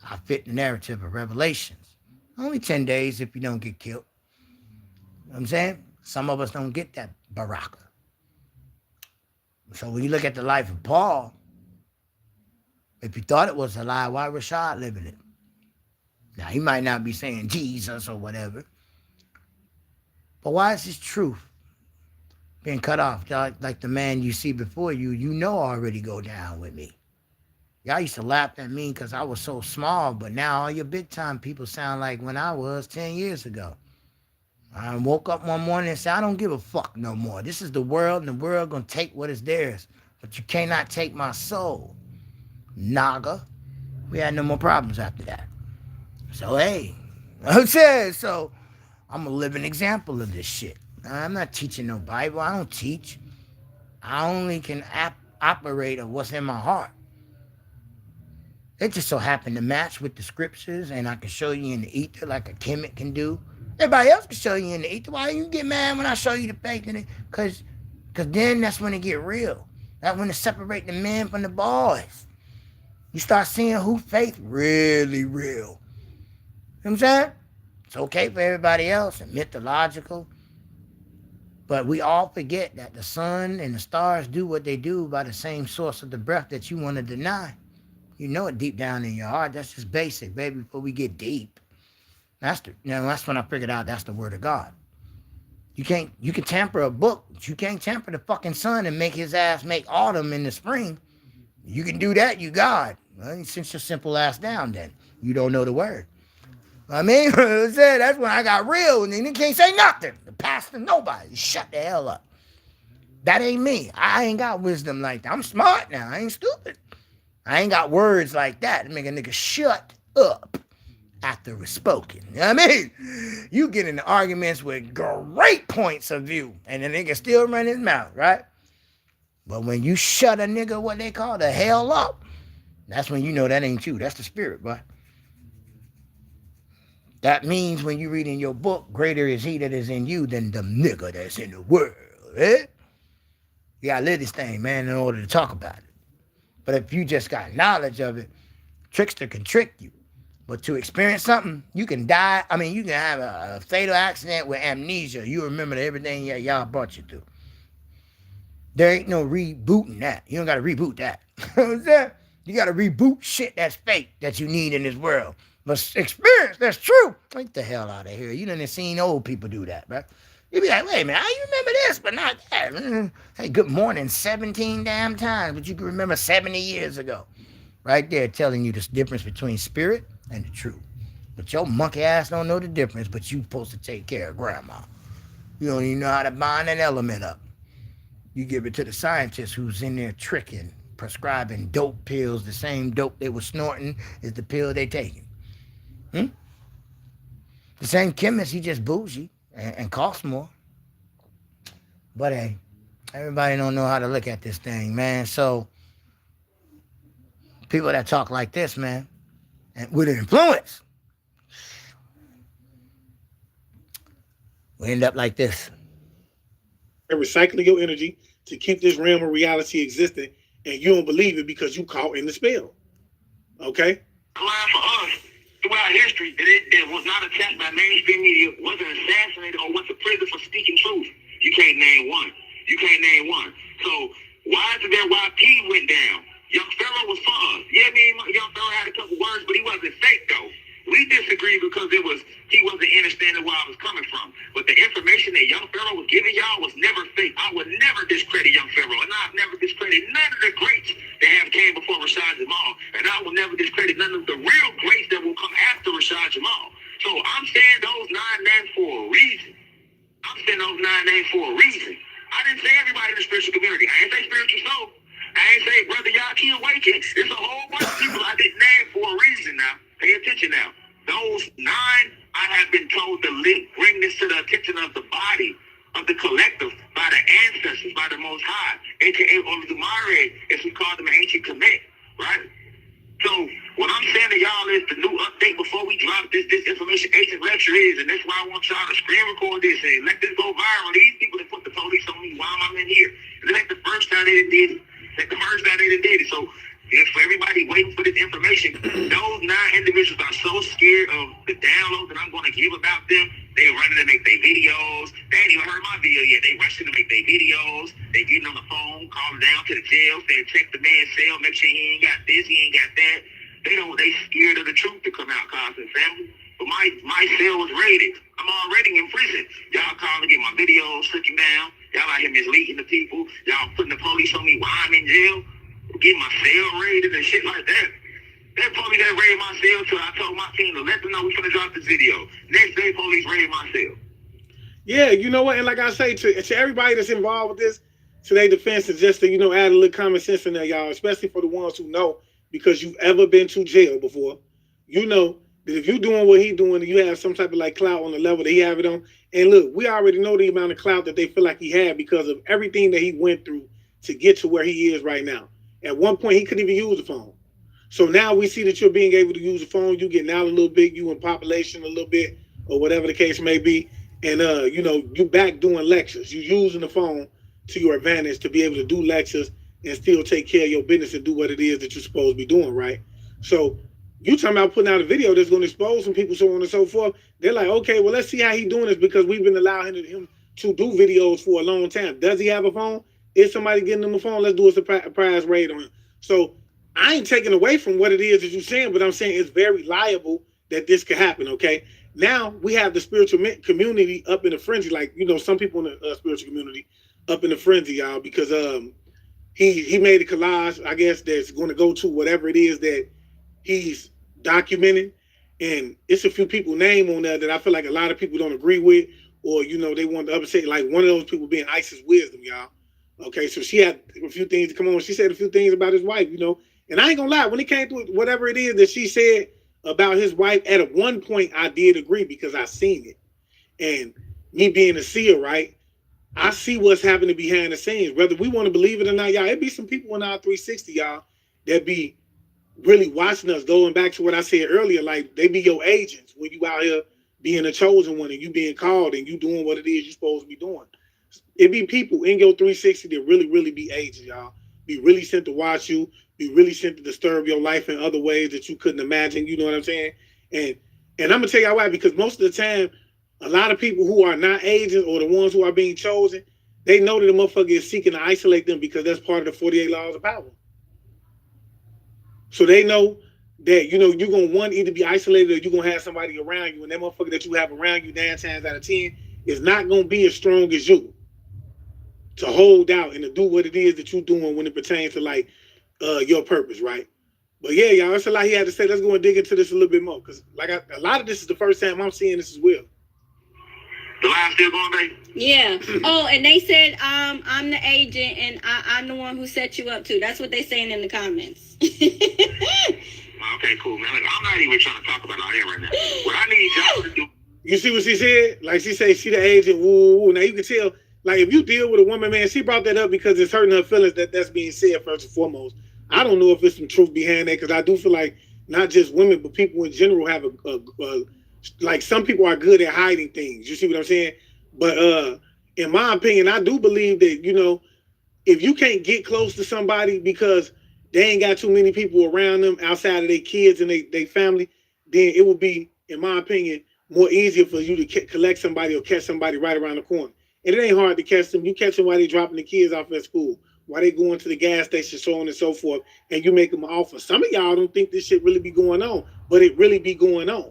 I fit the narrative of Revelations. Only 10 days if you don't get killed. You know what I'm saying? Some of us don't get that baraka. So when you look at the life of Paul, if you thought it was a lie, why Rashad living it? Now, he might not be saying Jesus or whatever. But why is this truth being cut off? Like the man you see before you, you know already go down with me. Y'all used to laugh at me because I was so small, but now all your big time people sound like when I was 10 years ago. I woke up one morning and said, I don't give a fuck no more. This is the world, and the world gonna take what is theirs. But you cannot take my soul. Naga. We had no more problems after that. So, hey, I said, so I'm a living example of this shit. I'm not teaching no Bible. I don't teach. I only can operate of what's in my heart. It just so happened to match with the scriptures, and I can show you in the ether like a chemic can do. Everybody else can show you in the ether. Why you get mad when I show you the faith in it? Because then that's when it get real. That's when it separate the men from the boys. You start seeing who faith really real. You know what I'm saying? It's okay for everybody else and mythological. But we all forget that the sun and the stars do what they do by the same source of the breath that you want to deny. You know it deep down in your heart. That's just basic, baby, before we get deep. That's when I figured out that's the word of God. You can tamper a book, but you can't tamper the fucking sun and make his ass make autumn in the spring. You can do that, you God. Well, you sit your simple ass down then. You don't know the word. I mean, that's when I got real, and then you can't say nothing. The pastor, nobody. Shut the hell up. That ain't me. I ain't got wisdom like that. I'm smart now. I ain't stupid. I ain't got words like that to make a nigga shut up after it's spoken. You know what I mean? You get into arguments with great points of view, and the nigga still run his mouth, right? But when you shut a nigga, what they call the hell up, that's when you know that ain't you. That's the spirit, boy. That means when you read in your book, greater is he that is in you than the nigga that's in the world, eh? You gotta live this thing, man, in order to talk about it. But if you just got knowledge of it, trickster can trick you. But to experience something, you can die. I mean, you can have a fatal accident with amnesia. You remember everything y'all brought you through. There ain't no rebooting that. You don't got to reboot that. You know what I'm saying? You got to reboot shit that's fake that you need in this world. But experience that's true. Get the hell out of here. You done seen old people do that, bro. You be like, wait a minute, how you remember this, but not that? Hey, good morning 17 damn times, but you can remember 70 years ago. Right there telling you the difference between spirit and the truth. But your monkey ass don't know the difference, but you supposed to take care of grandma. You don't even know how to bind an element up. You give it to the scientist who's in there tricking, prescribing dope pills, the same dope they were snorting is the pill they taking. The same chemist, he just bougie and costs more. But hey, everybody don't know how to look at this thing, man. So people that talk like this, man, and with influence, we end up like this. And recycling your energy to keep this realm of reality existing, and you don't believe it because you caught in the spell. Okay? Line for us throughout history that was not attacked by mainstream media, wasn't assassinated, or went to prison for speaking truth. You can't name one. So why is it that YP went down? Young Pharaoh was for us. Yeah, me and Young Pharaoh had a couple words, but he wasn't fake though. We disagreed because he wasn't understanding where I was coming from. But the information that Young Pharaoh was giving y'all was never fake. I would never discredit Young Pharaoh, and I've never discredited none of the greats that have came before Rashad Jamal, and I will never discredit none of the real greats that will come after Rashad Jamal. So I'm saying those 9 names for a reason. I didn't say everybody in the spiritual community. I ain't say spiritual soul. I ain't say Brother Yaki Awaken. There's a whole bunch of people I didn't name for a reason now. Pay attention now. Those 9, I have been told to bring this to the attention of the body, of the collective, by the ancestors, by the Most High, a.k.a. Oludumare, as we call them in ancient Kemet, right? So what I'm saying to y'all is the new update before we drop this information agent lecture is, and that's why I want y'all to screen record this and let this go viral. These people that put the police on me while I'm in here. It ain't the first time they did it. So if for everybody waiting for this information, those 9 individuals are so scared of the download that I'm going to give about them. They running to make their videos. They ain't even heard my video yet. They rushing to make their videos. They getting on the phone, calling down to the jail, saying check the man's cell, make sure he ain't got this, he ain't got that. They scared of the truth to come out, constant family. But my cell was raided. I'm already in prison. Y'all calling to get my videos taken down. Y'all out here misleading the people. Y'all putting the police on me while I'm in jail. Getting my cell raided and shit like that. That police that raided my cell till I told my team to let them know we finna drop this video. Next day, police raided my cell. Yeah, you know what? And like I say to everybody that's involved with this, to their defense, is just to add a little common sense in there, y'all. Especially for the ones who know, because you've ever been to jail before. You know that if you're doing what he's doing, and you have some type of like clout on the level that he have it on. And look, we already know the amount of clout that they feel like he had because of everything that he went through to get to where he is right now. At one point, he couldn't even use the phone. So now we see that you're being able to use the phone. You getting out a little bit, you in population a little bit, or whatever the case may be. And you back doing lectures. You using the phone to your advantage to be able to do lectures and still take care of your business and do what it is that you're supposed to be doing, right? So you talking about putting out a video that's going to expose some people, so on and so forth. They're like, okay, well, let's see how he's doing this, because we've been allowing him to do videos for a long time. Does he have a phone? Is somebody getting him a phone? Let's do a surprise raid on him. So I ain't taking away from what it is that you're saying, but I'm saying it's very liable that this could happen, okay? Now we have the spiritual community up in a frenzy, like, some people in the spiritual community up in a frenzy, y'all, because he made a collage, I guess, that's going to go to whatever it is that he's documenting, and it's a few people named on there that I feel like a lot of people don't agree with, or they want to upset, like one of those people being Isis Wisdom, y'all. Okay, so she had a few things to come on. She said a few things about his wife, and I ain't gonna lie, when it came to whatever it is that she said about his wife, at one point I did agree, because I seen it. And me being a seer, right? I see what's happening behind the scenes. Whether we want to believe it or not, y'all, it be some people in our 360, y'all, that be really watching us. Going back to what I said earlier, like, they be your agents when you out here being a chosen one and you being called and you doing what it is you're supposed to be doing. It be people in your 360 that really, really be agents, y'all. Be really sent to watch you, be really sent to disturb your life in other ways that you couldn't imagine. You know what I'm saying? And I'm gonna tell y'all why, because most of the time, a lot of people who are not agents, or the ones who are being chosen, they know that the motherfucker is seeking to isolate them, because that's part of the 48 laws of power. So they know that, you're going to, either be isolated, or you're going to have somebody around you, and that motherfucker that you have around you 9 times out of 10 is not going to be as strong as you to hold out and to do what it is that you're doing when it pertains to, like, your purpose, right? But yeah, y'all, that's a lot he had to say. Let's go and dig into this a little bit more, because a lot of this is the first time I'm seeing this as well. The line still going, baby? Yeah. Oh, and they said I'm the agent, and I'm the one who set you up too. That's what they saying in the comments. Okay, cool, man. Look, I'm not even trying to talk about all that right now. What I need y'all to do. You see what she said? Like, she said she the agent. Woo, woo. Now you can tell, like, if you deal with a woman, man, she brought that up because it's hurting her feelings that's being said first and foremost. I don't know if it's some truth behind that, because I do feel like not just women, but people in general have like, some people are good at hiding things. You see what I'm saying? But in my opinion, I do believe that, if you can't get close to somebody because they ain't got too many people around them outside of their kids and their family, then it would be, in my opinion, more easier for you to collect somebody or catch somebody right around the corner. And it ain't hard to catch them. You catch them while they dropping the kids off at school, while they going to the gas station, so on and so forth, and you make them an offer. Some of y'all don't think this shit really be going on, but it really be going on.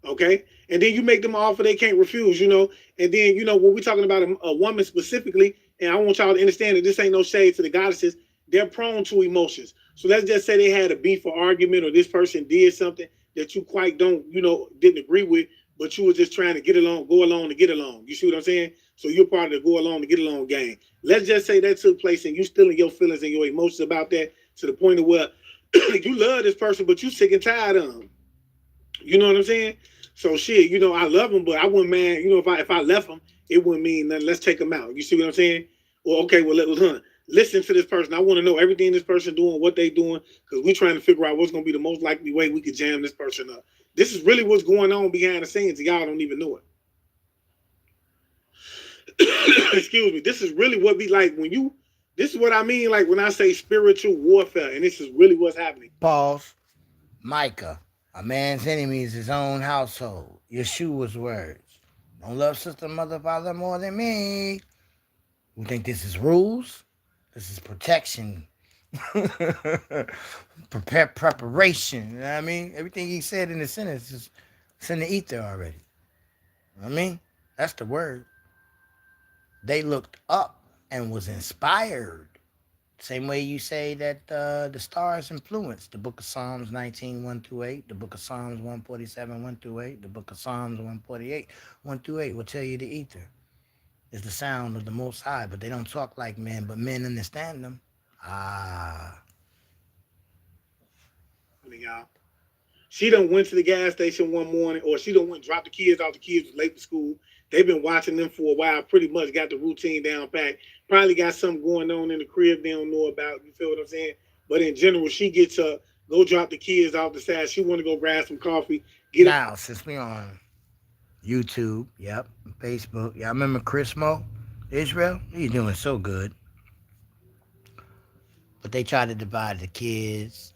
Okay? And then you make them an offer they can't refuse, And then, when we're talking about a woman specifically, and I want y'all to understand that this ain't no shade to the goddesses, they're prone to emotions. So let's just say they had a beef or argument, or this person did something that you quite didn't agree with, but you were just trying to go along to get along. You see what I'm saying? So you're part of the go along to get along gang. Let's just say that took place and you still in your feelings and your emotions about that, to the point of where you love this person, but you sick and tired of them. You know what I'm saying? So shit, I love him, but I wouldn't mind, if I left him, it wouldn't mean nothing. Let's take him out. You see what I'm saying? Well, okay, well, listen to this person. I want to know everything this person doing, what they doing, because we're trying to figure out what's going to be the most likely way we could jam this person up. This is really what's going on behind the scenes, and y'all don't even know it. Excuse me. This is really what be like this is what I mean, like, when I say spiritual warfare, and this is really what's happening. Pause. Micah. A man's enemy is his own household. Yeshua's words. Don't love sister, mother, father more than me. You think this is rules? This is protection. Preparation. You know what I mean? Everything he said in the sentence is in the ether already. You know what I mean? That's the word. They looked up and was inspired. Same way you say that the stars influenced the book of Psalms 19, 1-8, the book of Psalms 147, 1-8, the book of Psalms 148, 1-8 will tell you the ether. is the sound of the Most High, but they don't talk like men, but men understand them. Ah. Y'all. She done went to the gas station one morning, or she done went and dropped the kids off. The kids was late for school. They've been watching them for a while, pretty much got the routine down pat. Probably got something going on in the crib they don't know about. You feel what I'm saying? But in general, she gets up, go drop the kids off the side. She want to go grab some coffee. Now, since we on YouTube, yep, Facebook, y'all remember Chris Mo, Israel? He's doing so good. But they try to divide the kids,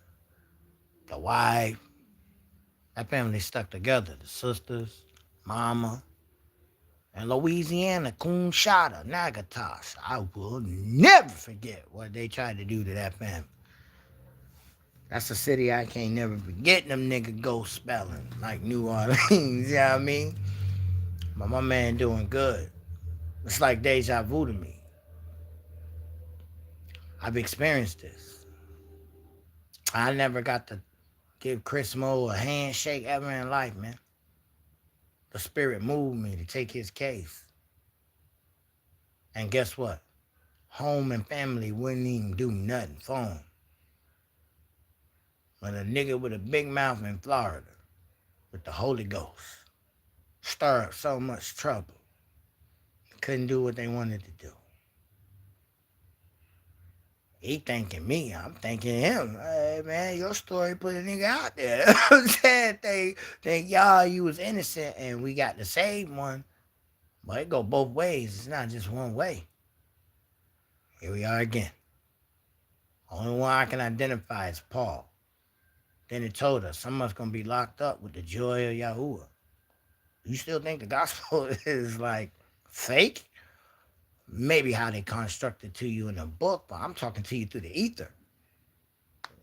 the wife. That family stuck together. The sisters, mama, and Louisiana, Coonshada, Nagatas. I will never forget what they tried to do to that family. That's a city I can't never forget. Them nigga go spelling like New Orleans, you know what I mean? But my man doing good. It's like deja vu to me. I've experienced this. I never got to give Chris Mo a handshake ever in life, man. The spirit moved me to take his case. And guess what? Home and family wouldn't even do nothing for him. But a nigga with a big mouth in Florida with the Holy Ghost stirred up so much trouble. Couldn't do what they wanted to do. He thanking me, I'm thanking him. Hey, man, your story put a nigga out there. I'm saying think y'all, you was innocent and we got the same one. But it go both ways. It's not just one way. Here we are again. Only one I can identify is Paul. Then it told us some of us going to be locked up with the joy of Yahuwah. You still think the gospel is like fake? Maybe how they construct it to you in a book, but I'm talking to you through the ether.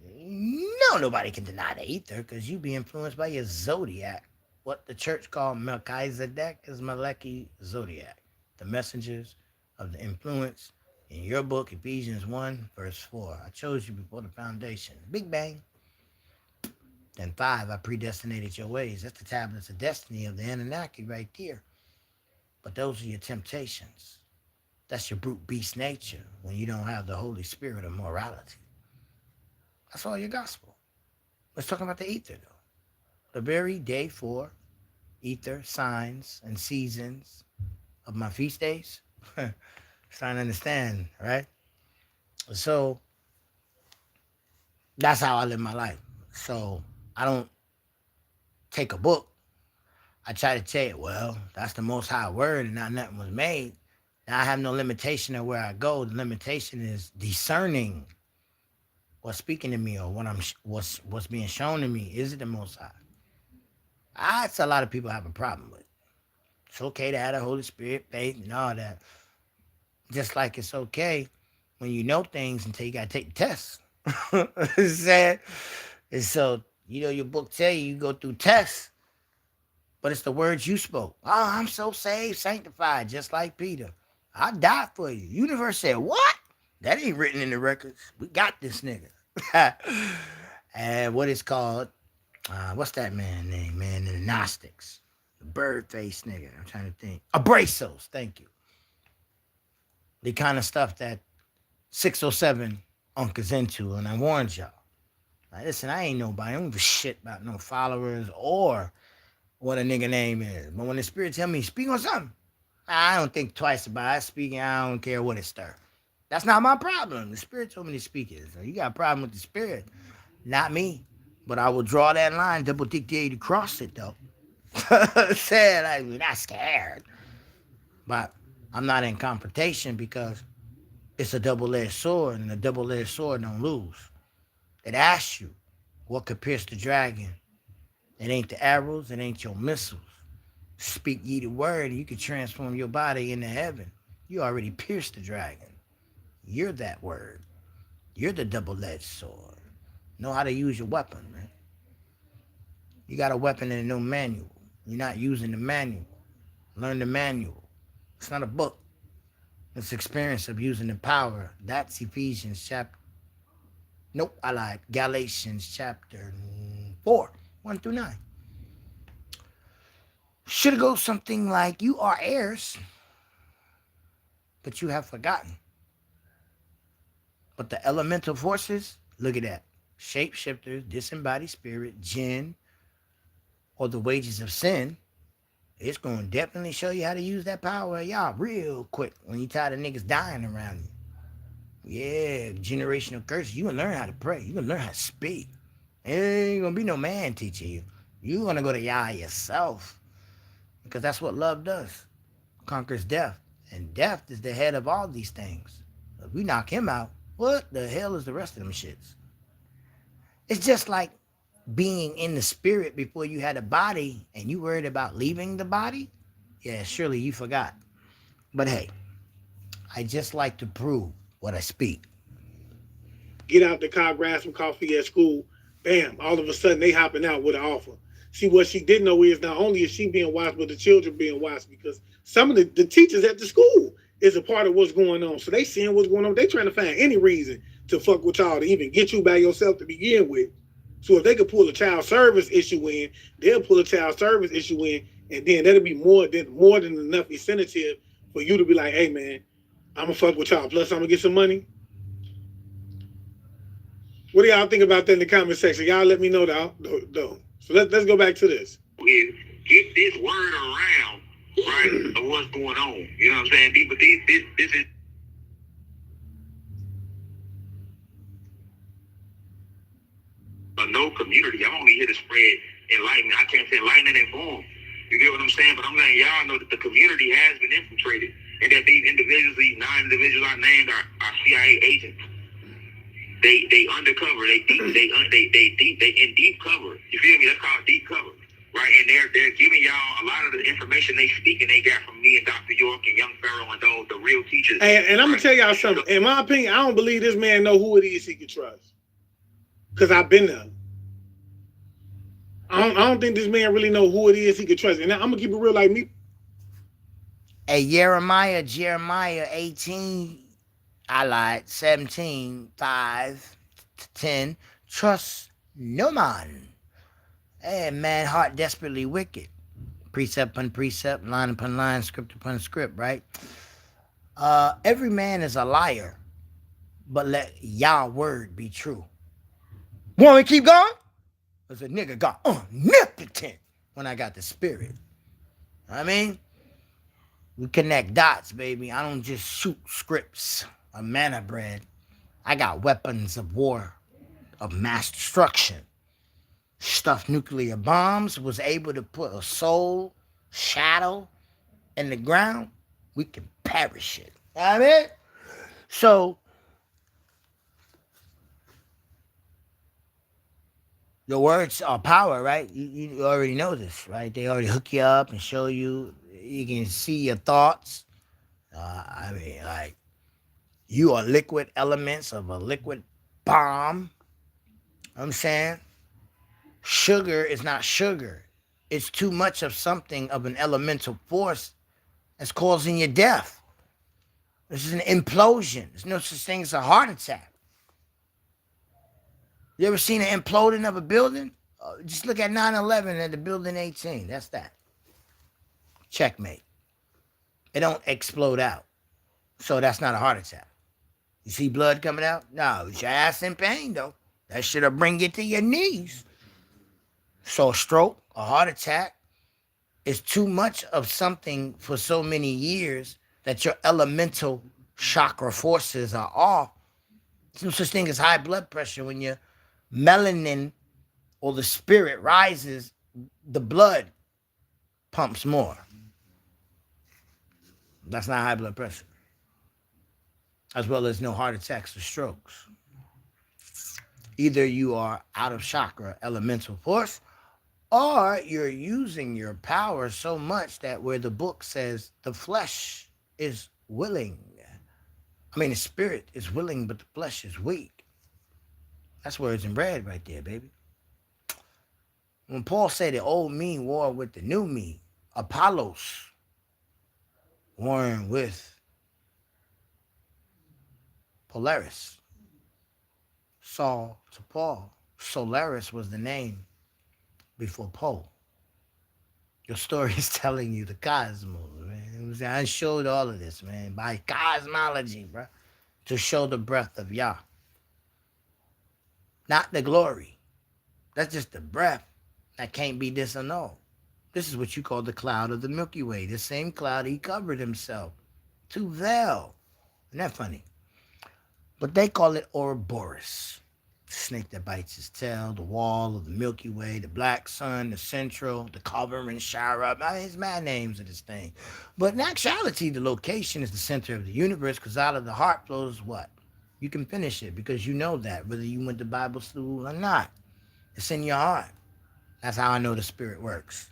No, nobody can deny the ether because you be influenced by your zodiac. What the church called Melchizedek is Meleki Zodiac, the messengers of the influence. In your book, Ephesians 1, verse 4, I chose you before the foundation. Big bang. Then 5, I predestinated your ways. That's the tablets of destiny of the Anunnaki right there. But those are your temptations. That's your brute beast nature when you don't have the Holy Spirit of morality. That's all your gospel. Let's talk about the ether, though. The very day 4, ether, signs, and seasons of my feast days. Trying to understand, right? So that's how I live my life. So I don't take a book. I try to tell you, well, that's the Most High word and not nothing was made. Now I have no limitation of where I go. The limitation is discerning what's speaking to me or what's being shown to me. Is it the Most High? That's a lot of people have a problem with. It's okay to have the Holy Spirit, faith, and all that. Just like it's okay when you know things until you got to take the test. And so, your book tell you go through tests, but it's the words you spoke. Oh, I'm so saved, sanctified, just like Peter. I died for you. Universe said, what? That ain't written in the records. We got this nigga. And what it's called, what's that man name, man? The Gnostics. The bird-faced nigga. I'm trying to think. Abrasos, thank you. The kind of stuff that 607 uncles into, and I warned y'all. Like, listen, I ain't nobody. I don't give a shit about no followers or what a nigga name is. But when the Spirit tell me, speak on something, I don't think twice about it. Speaking, I don't care what it stir. That's not my problem. The Spirit told me to speak it. So you got a problem with the Spirit, not me. But I will draw that line, double dictate to cross it, though. Said, I'm not scared. But I'm not in confrontation because it's a double-edged sword, and a double-edged sword don't lose. It asks you, what could pierce the dragon? It ain't the arrows, it ain't your missiles. Speak ye the word, and you can transform your body into heaven. You already pierced the dragon. You're that word. You're the double-edged sword. Know how to use your weapon, man. You got a weapon and no manual. You're not using the manual. Learn the manual. It's not a book. It's experience of using the power. That's Ephesians chapter. Nope, I lied. Galatians chapter 4, 1-9. Should it go something like, you are heirs, but you have forgotten. But the elemental forces, look at that. Shapeshifters, disembodied spirit, jinn, or the wages of sin, it's going to definitely show you how to use that power of y'all real quick when you tired of niggas dying around you. Yeah, generational curses. You can learn how to pray. You can learn how to speak. Ain't going to be no man teaching you. You're going to go to Yah yourself, because that's what love does. Conquers death. And death is the head of all these things. If we knock him out, what the hell is the rest of them shits? It's just like being in the spirit before you had a body and you worried about leaving the body. Yeah, surely you forgot. But hey, I just like to prove what I speak. Get out the car, grab some coffee at school. Bam, all of a sudden they hopping out with an offer. See, what she didn't know is not only is she being watched, but the children being watched, because some of the teachers at the school is a part of what's going on. So they seeing what's going on. They trying to find any reason to fuck with y'all, to even get you by yourself to begin with. So if they could pull a child service issue in, they'll pull a child service issue in, and then that'll be more than enough incentive for you to be like, hey man, I'm gonna fuck with y'all. Plus I'm gonna get some money. What do y'all think about that in the comment section? Y'all let me know though. So let's go back to this. Get this word around, right, of what's going on. You know what I'm saying? But this is no community. I'm only here to spread enlightenment. I can't say enlightenment and inform. You get what I'm saying? But I'm letting y'all know that the community has been infiltrated, and that these individuals, these 9 individuals I named, are CIA agents. They undercover. They in deep cover. You feel me? That's called deep cover, right? And they're giving y'all a lot of the information they speak and they got from me and Dr. York and Young Pharaoh and those the real teachers. And I'm gonna tell y'all something. In my opinion, I don't believe this man know who it is he can trust, because I've been there. I don't think this man really know who it is he can trust. And I'm gonna keep it real like me. Hey, Jeremiah 18, I lied, 17, 5 to 10. Trust no man. Hey, man, heart desperately wicked. Precept upon precept, line upon line, script upon script, right? Every man is a liar, but let Yah word be true. Want me to keep going? Because a nigga got omnipotent when I got the spirit. I mean, we connect dots, baby. I don't just shoot scripts of manna bread. I got weapons of war, of mass destruction. Stuffed nuclear bombs, was able to put a soul shadow in the ground. We can perish it. You know what I mean? So, the words are power, right? You already know this, right? They already hook you up and show you. You can see your thoughts. I mean, like, you are liquid elements of a liquid bomb. I'm saying sugar is not sugar. It's too much of something of an elemental force that's causing your death. This is an implosion. There's no such thing as a heart attack. You ever seen an imploding of a building? Just look at 9/11 at the building 18. That's that. Checkmate. It don't explode out. So that's not a heart attack. You see blood coming out? No, it's your ass in pain, though. That shit'll bring you to your knees. So a stroke, a heart attack, is too much of something for so many years that your elemental chakra forces are off. There's no such thing as high blood pressure. When your melanin or the spirit rises, the blood pumps more. That's not high blood pressure. As well as no heart attacks or strokes. Either you are out of chakra, elemental force, or you're using your power so much that where the book says the flesh is willing. I mean, the spirit is willing, but the flesh is weak. That's words in bread right there, baby. When Paul said the old me war with the new me, Apollos warring with Polaris. Saul to Paul. Solaris was the name before Paul. Your story is telling you the cosmos, man. I'm saying? I showed all of this, man, by cosmology, bro, to show the breath of Yah. Not the glory. That's just the breath that can't be disannulled. This is what you call the cloud of the Milky Way. The same cloud he covered himself to veil. Isn't that funny? But they call it Ouroboros. The snake that bites his tail, the wall of the Milky Way, the black sun, the central, the covering shower up. I mean, it's mad names of this thing. But in actuality, the location is the center of the universe, because out of the heart flows what? You can finish it because you know that, whether you went to Bible school or not. It's in your heart. That's how I know the spirit works.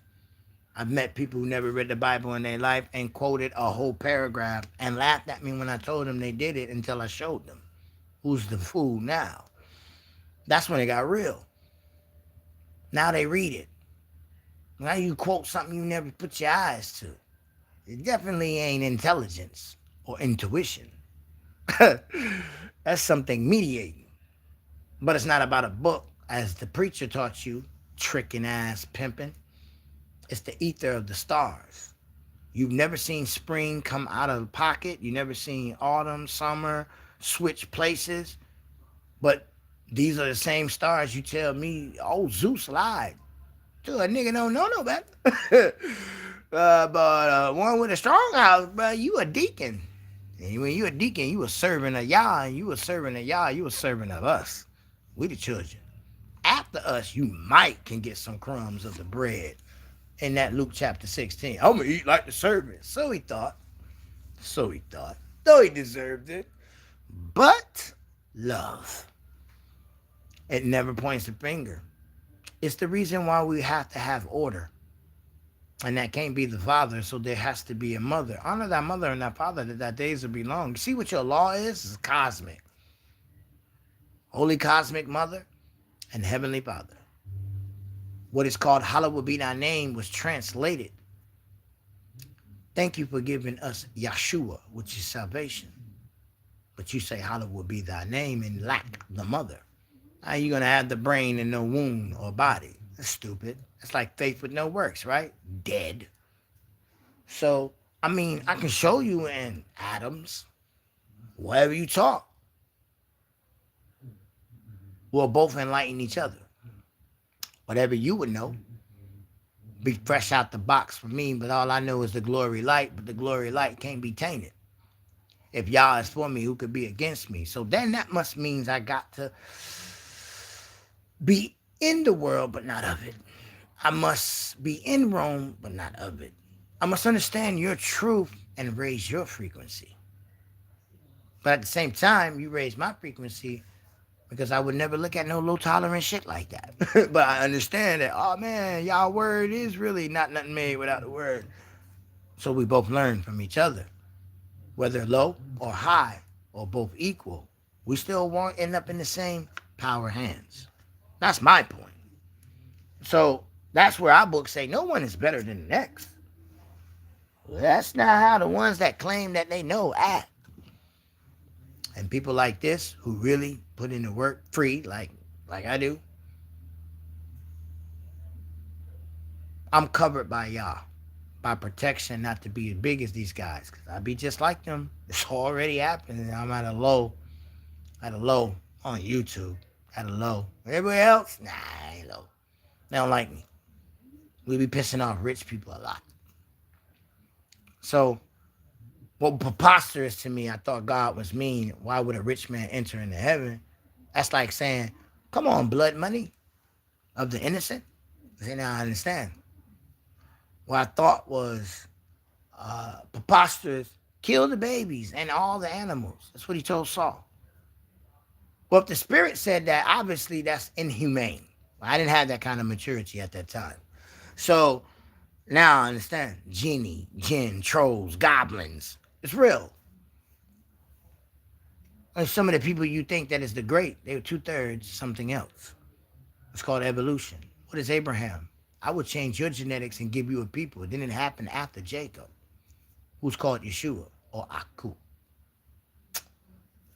I've met people who never read the Bible in their life and quoted a whole paragraph and laughed at me when I told them they did it until I showed them. Who's the fool now? That's when it got real. Now they read it. Now you quote something you never put your eyes to. It definitely ain't intelligence or intuition. That's something mediating. But it's not about a book, as the preacher taught you, tricking ass pimping. It's the ether of the stars. You've never seen spring come out of the pocket. You've never seen autumn, summer, switch places. But these are the same stars you tell me, oh, Zeus lied. Dude, a nigga don't know no better. But one with a strong house, bro, you a deacon. And when you a deacon, you were serving a Yah, and you were serving a Yah, you were serving of us. We the children. After us, you might can get some crumbs of the bread. In that Luke chapter 16. I'm going to eat like the servant. So he thought. Though he deserved it. But love. It never points the finger. It's the reason why we have to have order. And that can't be the father, so there has to be a mother. Honor thy mother and thy father, that thy days will be long. See what your law is? It's cosmic. Holy cosmic mother and heavenly father. What is called hallowed be thy name was translated. Thank you for giving us Yeshua, which is salvation. But you say hallowed be thy name and lack the mother. How are you going to have the brain and no womb or body? That's stupid. That's like faith with no works, right? Dead. So, I mean, I can show you in Adams, wherever you talk. We'll both enlighten each other. Whatever you would know, be fresh out the box for me, but all I know is the glory light, but the glory light can't be tainted. If Yah is for me, who could be against me? So then that must means I got to be in the world, but not of it. I must be in Rome, but not of it. I must understand your truth and raise your frequency. But at the same time, you raise my frequency, because I would never look at no low tolerant shit like that. But I understand that, oh man, y'all word is really not nothing made without the word. So we both learn from each other. Whether low or high or both equal, we still won't end up in the same power hands. That's my point. So that's where our books say no one is better than the next. That's not how the ones that claim that they know act. And people like this who really put in the work free, like I do, I'm covered by Yah, by protection, not to be as big as these guys, because I'd be just like them. It's already happening. I'm at a low on YouTube, at a low. Everybody else, nah, I ain't low. They don't like me. We be pissing off rich people a lot. So, what preposterous to me, I thought God was mean. Why would a rich man enter into heaven? That's like saying, come on, blood money of the innocent. See, now I understand. What I thought was preposterous, kill the babies and all the animals. That's what he told Saul. Well, if the spirit said that, obviously that's inhumane. I didn't have that kind of maturity at that time. So now I understand. Genie, jinn, trolls, goblins. It's real. And some of the people you think that is the great, they were 2/3 something else. It's called evolution. What is Abraham? I would change your genetics and give you a people. It didn't happen after Jacob, who's called Yeshua or Aku.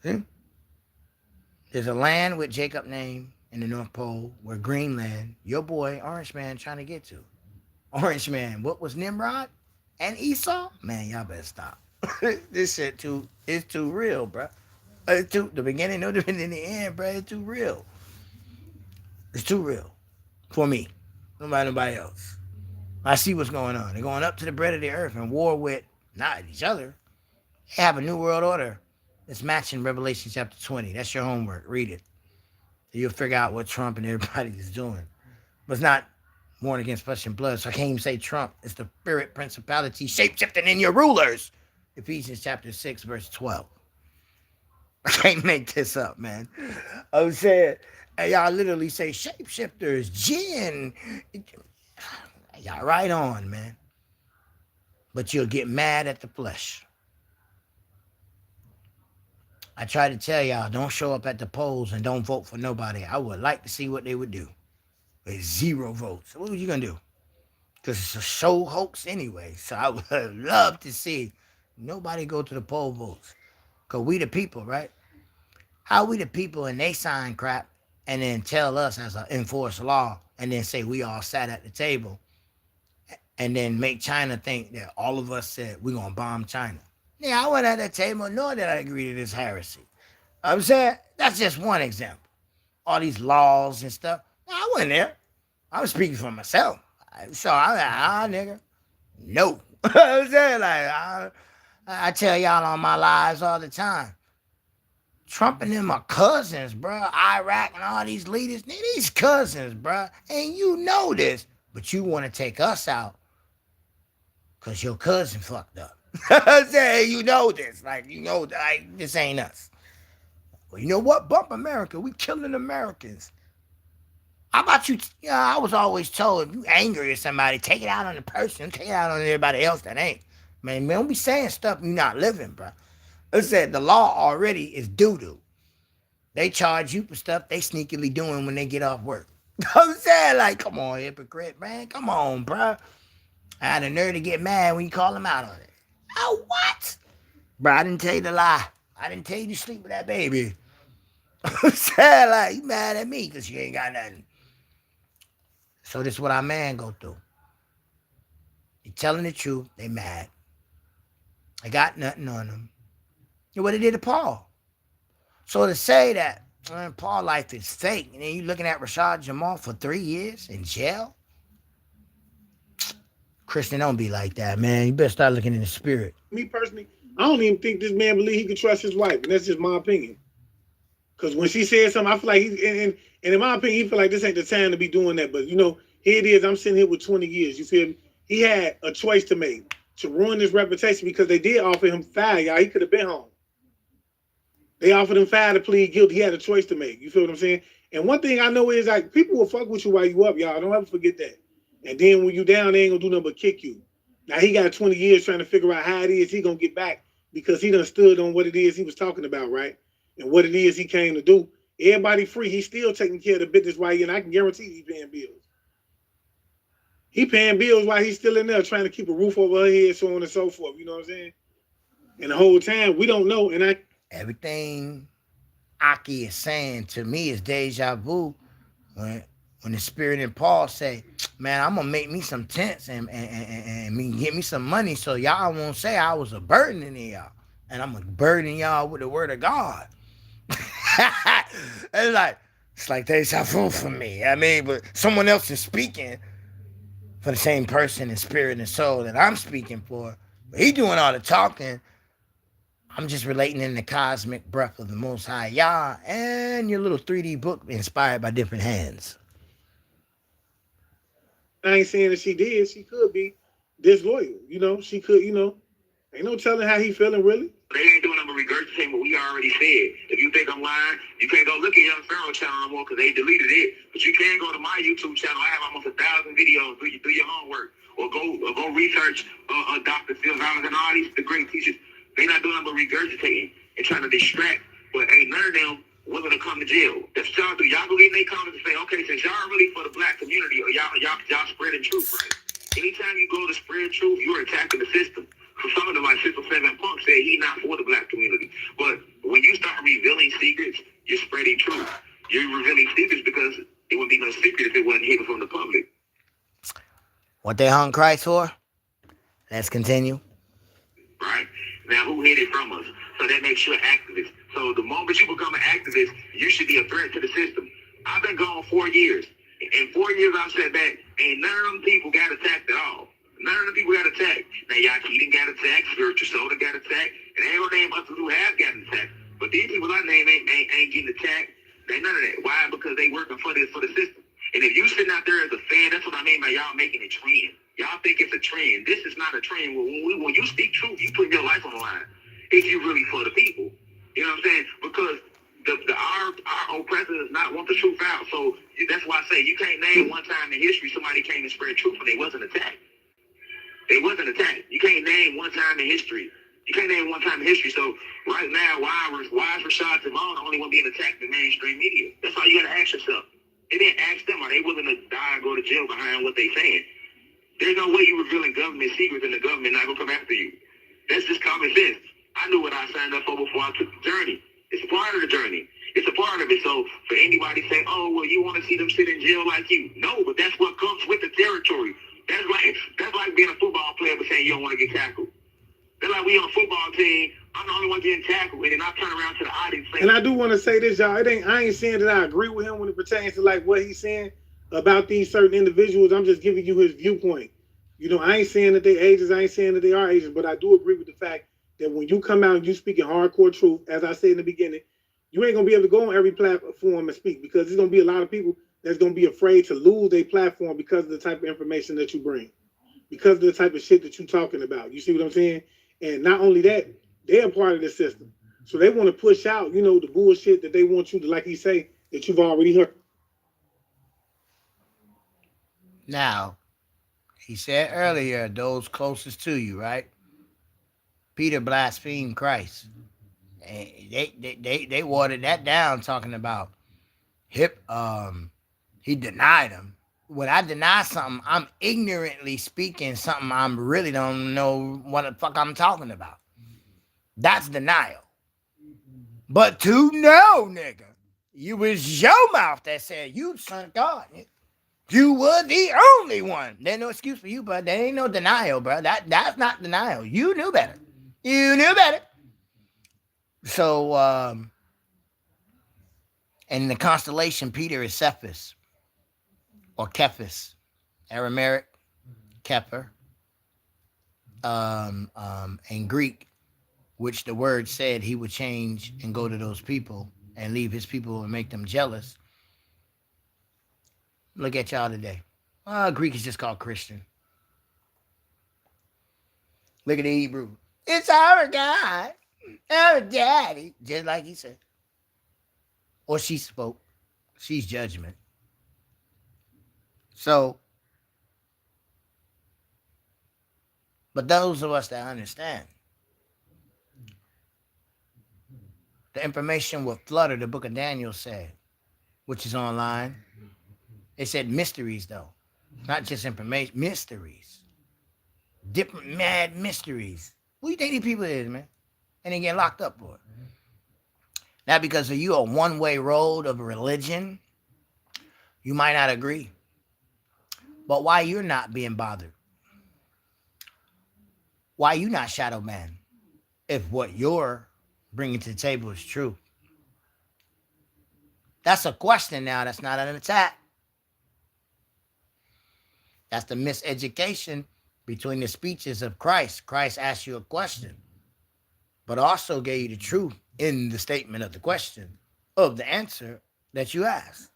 See? There's a land with Jacob name in the North Pole where Greenland, your boy, Orange Man, trying to get to. Orange Man, what was Nimrod? and Esau, man, y'all better stop. This shit it's too real, bro. It's too the beginning, no different than the end, bro. It's too real. It's too real for me. Nobody else. I see what's going on. They're going up to the bread of the earth and war with not each other. They have a new world order. It's matching Revelation chapter 20. That's your homework. Read it. So you'll figure out what Trump and everybody is doing. But it's not born against flesh and blood. So I can't even say Trump. It's the spirit principality shape-shifting in your rulers. Ephesians chapter 6, verse 12. I can't make this up, man. I'm saying, and y'all literally say shapeshifters, jinn. Y'all right on, man. But you'll get mad at the flesh. I try to tell y'all, don't show up at the polls and don't vote for nobody. I would like to see what they would do with 0 votes. What are you going to do? Because it's a show hoax anyway. So I would love to see nobody go to the poll votes. Because we the people, right? How we the people and they sign crap and then tell us as an enforced law and then say we all sat at the table and then make China think that all of us said we're going to bomb China. Yeah, I wasn't at that table, nor did I agree to this heresy. I'm saying that's just one example. All these laws and stuff. I wasn't there. I was speaking for myself. So I'm like, nigga, no. I'm saying, like, I tell y'all on my lives all the time. Trump and them are cousins, bro. Iraq and all these leaders, these cousins, bro. And you know this, but you want to take us out because your cousin fucked up. I'm saying, you know this. Like, you know, like, this ain't us. Well, you know what? Bump America. We killing Americans. How about you? I was always told, if you angry at somebody, take it out on the person. Take it out on everybody else that ain't. Man, don't be saying stuff you're not living, bro. I said the law already is doo-doo. They charge you for stuff they sneakily doing when they get off work. I'm saying, like, come on, hypocrite, man. Come on, bro. I had the nerve to get mad when you call them out on it. Oh, what? Bro, I didn't tell you the lie. I didn't tell you to sleep with that baby. I'm saying, like, you mad at me because you ain't got nothing. So this is what our man go through. He telling the truth, they mad. I got nothing on them. What they did to Paul. So to say that Paul's life is fake, and then you looking at Rashad Jamal for 3 years in jail? Christian, don't be like that, man. You better start looking in the spirit. Me personally, I don't even think this man believe he can trust his wife, and that's just my opinion. Because when she said something, I feel like and in my opinion, he feel like this ain't the time to be doing that. But, you know, here it is. I'm sitting here with 20 years. You feel me? He had a choice to make to ruin his reputation because they did offer him fire, y'all. He could have been home. They offered him fire to plead guilty. He had a choice to make. You feel what I'm saying? And one thing I know is, like, people will fuck with you while you up, y'all. Don't ever forget that. And then when you down, they ain't gonna do nothing but kick you. Now, he got 20 years trying to figure out how it is he gonna get back because he done stood on what it is he was talking about, right? And what it is he came to do. Everybody free. He's still taking care of the business while and I can guarantee he's paying bills. He paying bills while he's still in there trying to keep a roof over her head, so on and so forth. You know what I'm saying? And the whole time, we don't know. And everything Aki is saying to me is deja vu when the spirit in Paul say, man, I'm gonna make me some tents and get me some money so y'all won't say I was a burden in y'all. And I'm gonna burden y'all with the word of God. It's like deja vu for me. I mean, but someone else is speaking for the same person in spirit and soul that I'm speaking for. But he doing all the talking. I'm just relating in the cosmic breath of the Most High Yah and your little 3D book inspired by different hands. I ain't saying that she did. She could be disloyal. You know, she could, you know. Ain't no telling how he feeling, really. They ain't doing nothing but regurgitating what we already said. If you think I'm lying, you can't go look at Young Pharaoh channel no more because they deleted it. But you can go to my YouTube channel. I have almost 1,000 videos. Do your homework. Or go research Dr. Phil Collins and all these the great teachers. They not doing nothing but regurgitating and trying to distract. But ain't none of them willing to come to jail. That's what y'all do. Y'all go get in their comments and say, okay, since y'all really for the black community or y'all spreading truth, right? Anytime you go to spread truth, you're attacking the system. So some of them, like 607 Punk said, he not for the black community. But when you start revealing secrets, you're spreading truth. You're revealing secrets because it wouldn't be no secret if it wasn't hidden from the public. What they hung Christ for? Let's continue. Right? Now, who hid it from us? So that makes you an activist. So the moment you become an activist, you should be a threat to the system. I've been gone 4 years. In 4 years, I've said that ain't none of them people got attacked at all. None of the people got attacked. Now, y'all Keaton got attacked, Spiritual Soda got attacked, and ain't no name others who have gotten attacked. But these people I name ain't getting attacked. They none of that. Why? Because they working for the system. And if you sitting out there as a fan, that's what I mean by y'all making a trend. Y'all think it's a trend. This is not a trend. When you speak truth, you put your life on the line. If you really for the people. You know what I'm saying? Because our oppressor does not want the truth out. So that's why I say you can't name one time in history somebody came and spread truth and they wasn't attacked. They wasn't attacked. You can't name one time in history. You can't name one time in history. So right now, why is Rashad Devon the only one being attacked in mainstream media? That's all you got to ask yourself. And then ask them, are they willing to die or go to jail behind what they saying? There's no way you revealing government secrets and the government not going to come after you. That's just common sense. I knew what I signed up for before I took the journey. It's a part of the journey. It's a part of it. So for anybody saying, oh, well, you want to see them sit in jail like you? No, but that's what comes with the territory. That's like being a football player but saying you don't want to get tackled. That's like we on a football team. I'm the only one getting tackled, and then I turn around to the audience saying, and I do want to say this, y'all. I ain't saying that I agree with him when it pertains to like what he's saying about these certain individuals. I'm just giving you his viewpoint. You know, I ain't saying that they agents. I ain't saying that they are agents, but I do agree with the fact that when you come out and you speaking hardcore truth, as I said in the beginning, you ain't gonna be able to go on every platform and speak because there's gonna be a lot of people that's gonna be afraid to lose their platform because of the type of information that you bring, because of the type of shit that you're talking about. You see what I'm saying? And not only that, they're a part of the system, so they want to push out, you know, the bullshit that they want you to, like he say, that you've already heard. Now, he said earlier, those closest to you, right? Peter blasphemed Christ. And they watered that down, talking about he denied him. When I deny something, I'm ignorantly speaking something I really don't know what the fuck I'm talking about. That's denial. But to know, nigga, you was your mouth that said you son of God. You were the only one. There's no excuse for you, but there ain't no denial, bro. That's not denial. You knew better. You knew better. So, and in the constellation, Peter is Cephas or Kephas, Aramaic, Kepher, and Greek, which the word said he would change and go to those people and leave his people and make them jealous. Look at y'all today. Greek is just called Christian. Look at the Hebrew. It's our God, our daddy, just like he said. Or she spoke. She's judgment. So, but those of us that understand, the information will flutter, the book of Daniel said, which is online. It said mysteries, though. Not just information, mysteries. Different mad mysteries. Who you think these people is, man? And they get locked up for it. Not because of you a one-way road of religion. You might not agree. But why you're not being bothered? Why you not shadow man? If what you're bringing to the table is true. That's a question now. That's not an attack. That's the miseducation between the speeches of Christ. Christ asked you a question, but also gave you the truth in the statement of the question of the answer that you asked.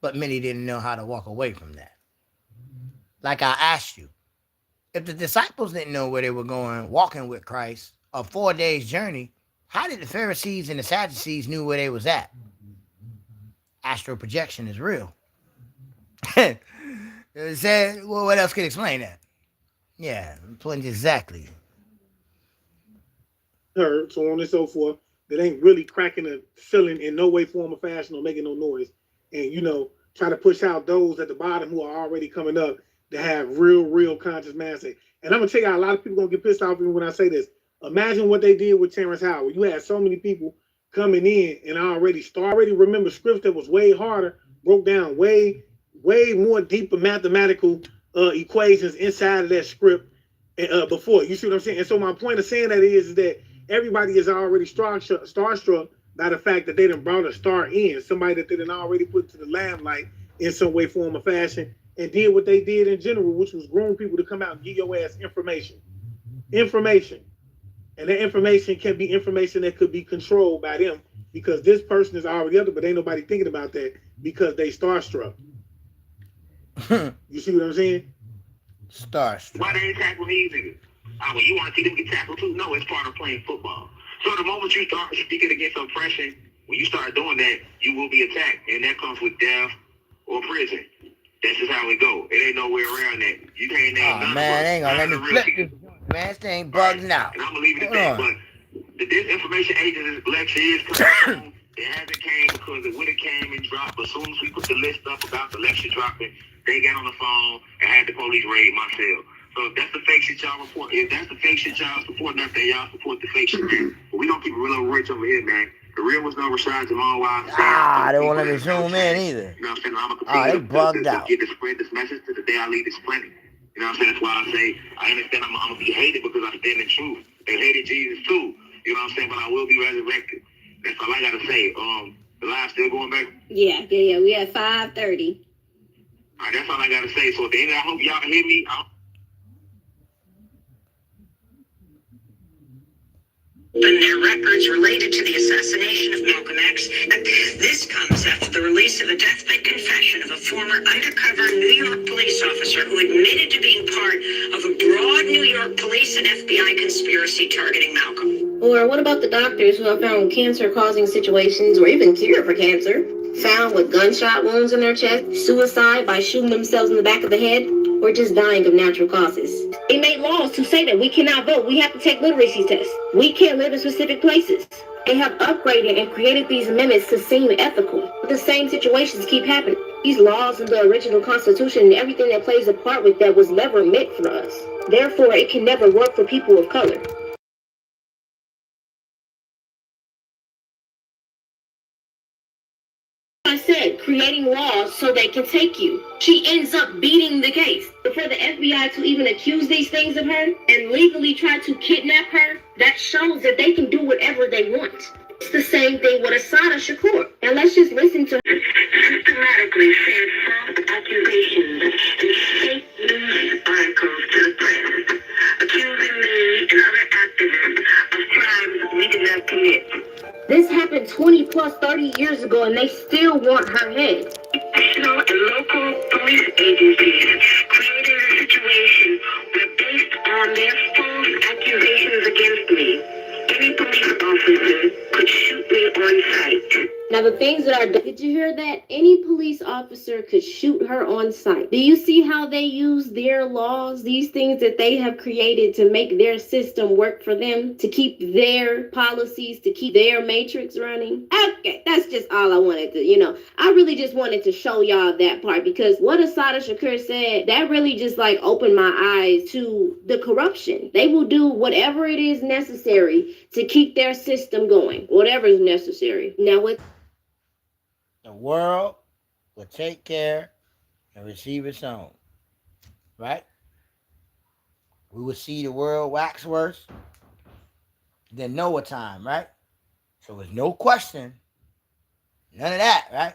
But many didn't know how to walk away from that. Like I asked you, if the disciples didn't know where they were going, walking with Christ, a 4 days journey, how did the Pharisees and the Sadducees knew where they was at? Astral projection is real. Said, well, what else could explain that? Yeah, plenty exactly. Heard, so on and so forth, that ain't really cracking a ceiling in no way, form, or fashion, or making no noise. And, you know, try to push out those at the bottom who are already coming up that have real conscious mindset. And I'm going to tell you, a lot of people going to get pissed off at me when I say this. Imagine what they did with Terrence Howard. You had so many people coming in and I already remember scripts that was way harder, broke down way more deeper mathematical equations inside of that script. before. You see what I'm saying? And so my point of saying that is that everybody is already starstruck by the fact that they done brought a star in, somebody that they done already put to the limelight in some way, form, or fashion, and did what they did in general, which was groom people to come out and give your ass information. And that information can be information that could be controlled by them because this person is already up there, but ain't nobody thinking about that because they starstruck. You see what I'm saying? Starstruck. Why they ain't tackling these niggas? Oh, well, you want to see them get tackled too? No, it's part of playing football. So the moment you start speaking against oppression, when you start doing that, you will be attacked. And that comes with death or prison. That's just how it go. It ain't nowhere around that. You can't name none man, of us. ain't gonna let me flip this. Man, this thing bugging out. And I'm going to leave it at that. But the disinformation agency lecture is coming. It hasn't came because it would have came and dropped. As soon as we put the list up about the lecture dropping, they got on the phone and had the police raid my cell. So if that's the fake shit y'all report, if that's the fake shit y'all support, that's that y'all support the fake shit. But we don't keep it real rich over here, man. The real was no Rashad Jamal. They won't let me zoom in either. You know what I'm saying? I'm they bugged out. Get to spread this message to the day I leave this planet. You know what I'm saying? That's why I say I understand I'm gonna be hated because I stand in truth. They hated Jesus too. You know what I'm saying? But I will be resurrected. That's all I gotta say. The live still going back? Yeah. We at 5:30. All right, that's all I gotta say. So at the end, I hope y'all hear me. Open their records related to the assassination of Malcolm X. This comes after the release of a deathbed confession of a former undercover New York police officer who admitted to being part of a broad New York police and FBI conspiracy targeting Malcolm. Or what about the doctors who have found cancer-causing situations or even cure for cancer? Found with gunshot wounds in their chest, suicide by shooting themselves in the back of the head, or just dying of natural causes. They made laws to say that we cannot vote. We have to take literacy tests. We can't live in specific places. They have upgraded and created these amendments to seem ethical. But the same situations keep happening. These laws in the original Constitution and everything that plays a part with that was never meant for us. Therefore, it can never work for people of color. I said, creating laws so they can take you. She ends up beating the case. But for the FBI to even accuse these things of her and legally try to kidnap her, that shows that they can do whatever they want. It's the same thing with Assata Shakur. And let's just listen to her. Systematically sent false accusations and fake news articles to the press, accusing me and other activists of crimes we did not commit. This happened 20 plus 30 years ago and they still want her head. National and local police agencies created a situation where, based on their false accusations against me, any police officer could shoot me on sight. Now the things that are done, did you hear that? Any police officer could shoot her on sight. Do you see how they use their laws, these things that they have created to make their system work for them, to keep their policies, to keep their matrix running? Okay, that's just all I wanted to, I really just wanted to show y'all that part because what Assata Shakur said, that really just opened my eyes to the corruption. They will do whatever it is necessary to keep their system going, whatever is necessary. Now with the world will take care and receive its own. Right? We will see the world wax worse than Noah time, right? So there's no question. None of that, right?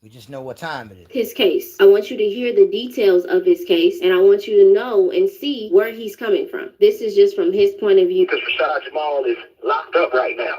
We just know what time it is. His case. I want you to hear the details of his case, and I want you to know and see where he's coming from. This is just from his point of view. Because Rashad Jamal is locked up right now.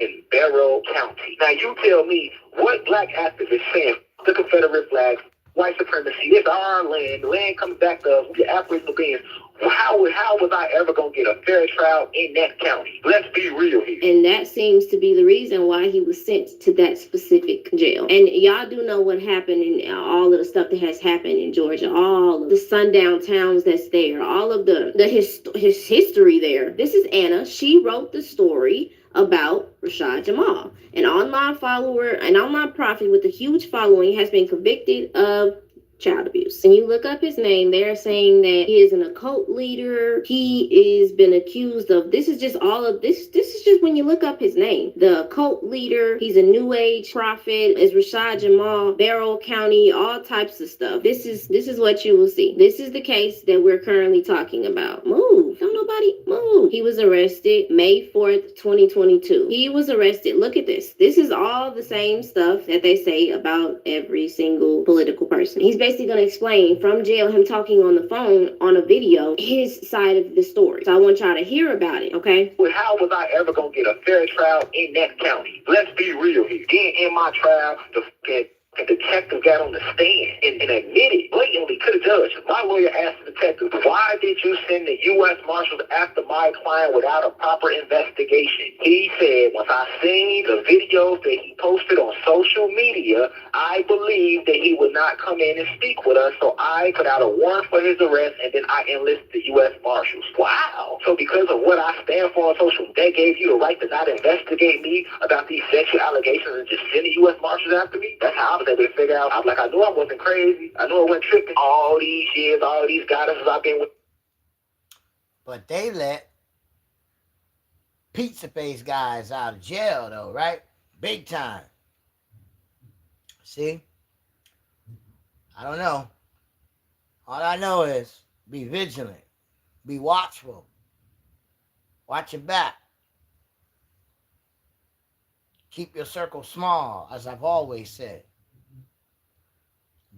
In Barrow County. Now you tell me what black activists saying the Confederate flag, white supremacy, it's our land, the land comes back to us, we're Aboriginal beings. How was I ever going to get a fair trial in that county? Let's be real here. And that seems to be the reason why he was sent to that specific jail. And y'all do know what happened and all of the stuff that has happened in Georgia, all of the sundown towns that's there, all of his history there. This is Anna. She wrote the story about Rashad Jamal, an online follower, an online prophet with a huge following, has been convicted of child abuse. When you look up his name, they're saying that he is an occult leader. He is been accused of, this is just all of this. This is just when you look up his name. The occult leader, he's a new age prophet, is Rashad Jamal, Barrow County, all types of stuff. This is what you will see. This is the case that we're currently talking about. Move. Don't nobody move. He was arrested May 4th, 2022. He was arrested. Look at this. This is all the same stuff that they say about every single political person. He's basically going to explain from jail, him talking on the phone on a video, his side of the story. So I want y'all to hear about it, okay? Well, how was I ever going to get a fair trial in that county? Let's be real here. Then in my trial, the detective got on the stand and admitted blatantly to the judge. My lawyer asked the detective, why did you send the U.S. Marshals after my client without a proper investigation? He said, once I seen the videos that he posted on social media, I believed that he would not come in and speak with us, so I put out a warrant for his arrest, and then I enlisted the U.S. Marshals. Wow. So because of what I stand for on social, that gave you the right to not investigate me about these sexual allegations and just send the U.S. Marshals after me? That's how I was able to figure out. I'm like, I knew I wasn't crazy. I knew I wasn't tripping. All these years, all these goddesses I've been with. But they let pizza face guys out of jail, though, right? Big time. See? I don't know. All I know is be vigilant. Be watchful. Watch your back. Keep your circle small, as I've always said.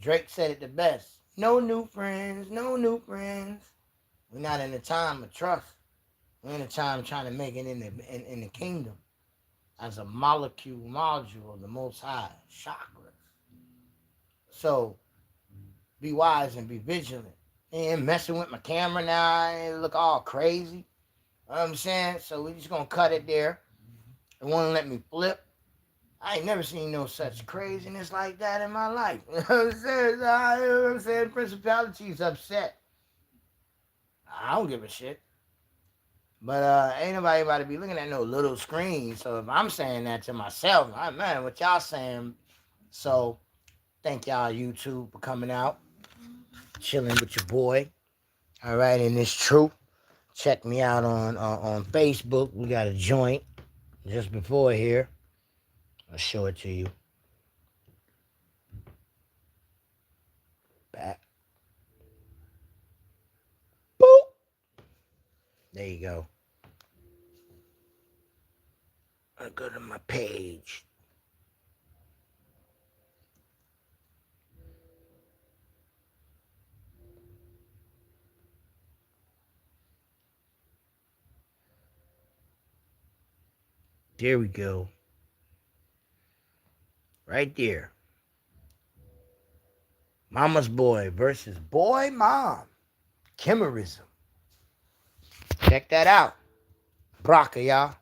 Drake said it the best. No new friends, no new friends. We're not in a time of trust. We're in a time trying to make it in the kingdom as a module of the Most High chakras. So be wise and be vigilant. And messing with my camera now, it look all crazy. You know what I'm saying? So we're just gonna cut it there. It won't let me flip. I ain't never seen no such craziness like that in my life. You know what I'm saying? Principality's upset. I don't give a shit. But ain't nobody about to be looking at no little screen. So if I'm saying that to myself, man, what y'all saying? So thank y'all YouTube for coming out, chilling with your boy. All right, and it's true. Check me out on Facebook. We got a joint just before here. I'll show it to you. Back. Boop. There you go. I'll go to my page. There we go. Right there. Mama's boy versus boy mom. Kimmerism. Check that out. Brocca, y'all.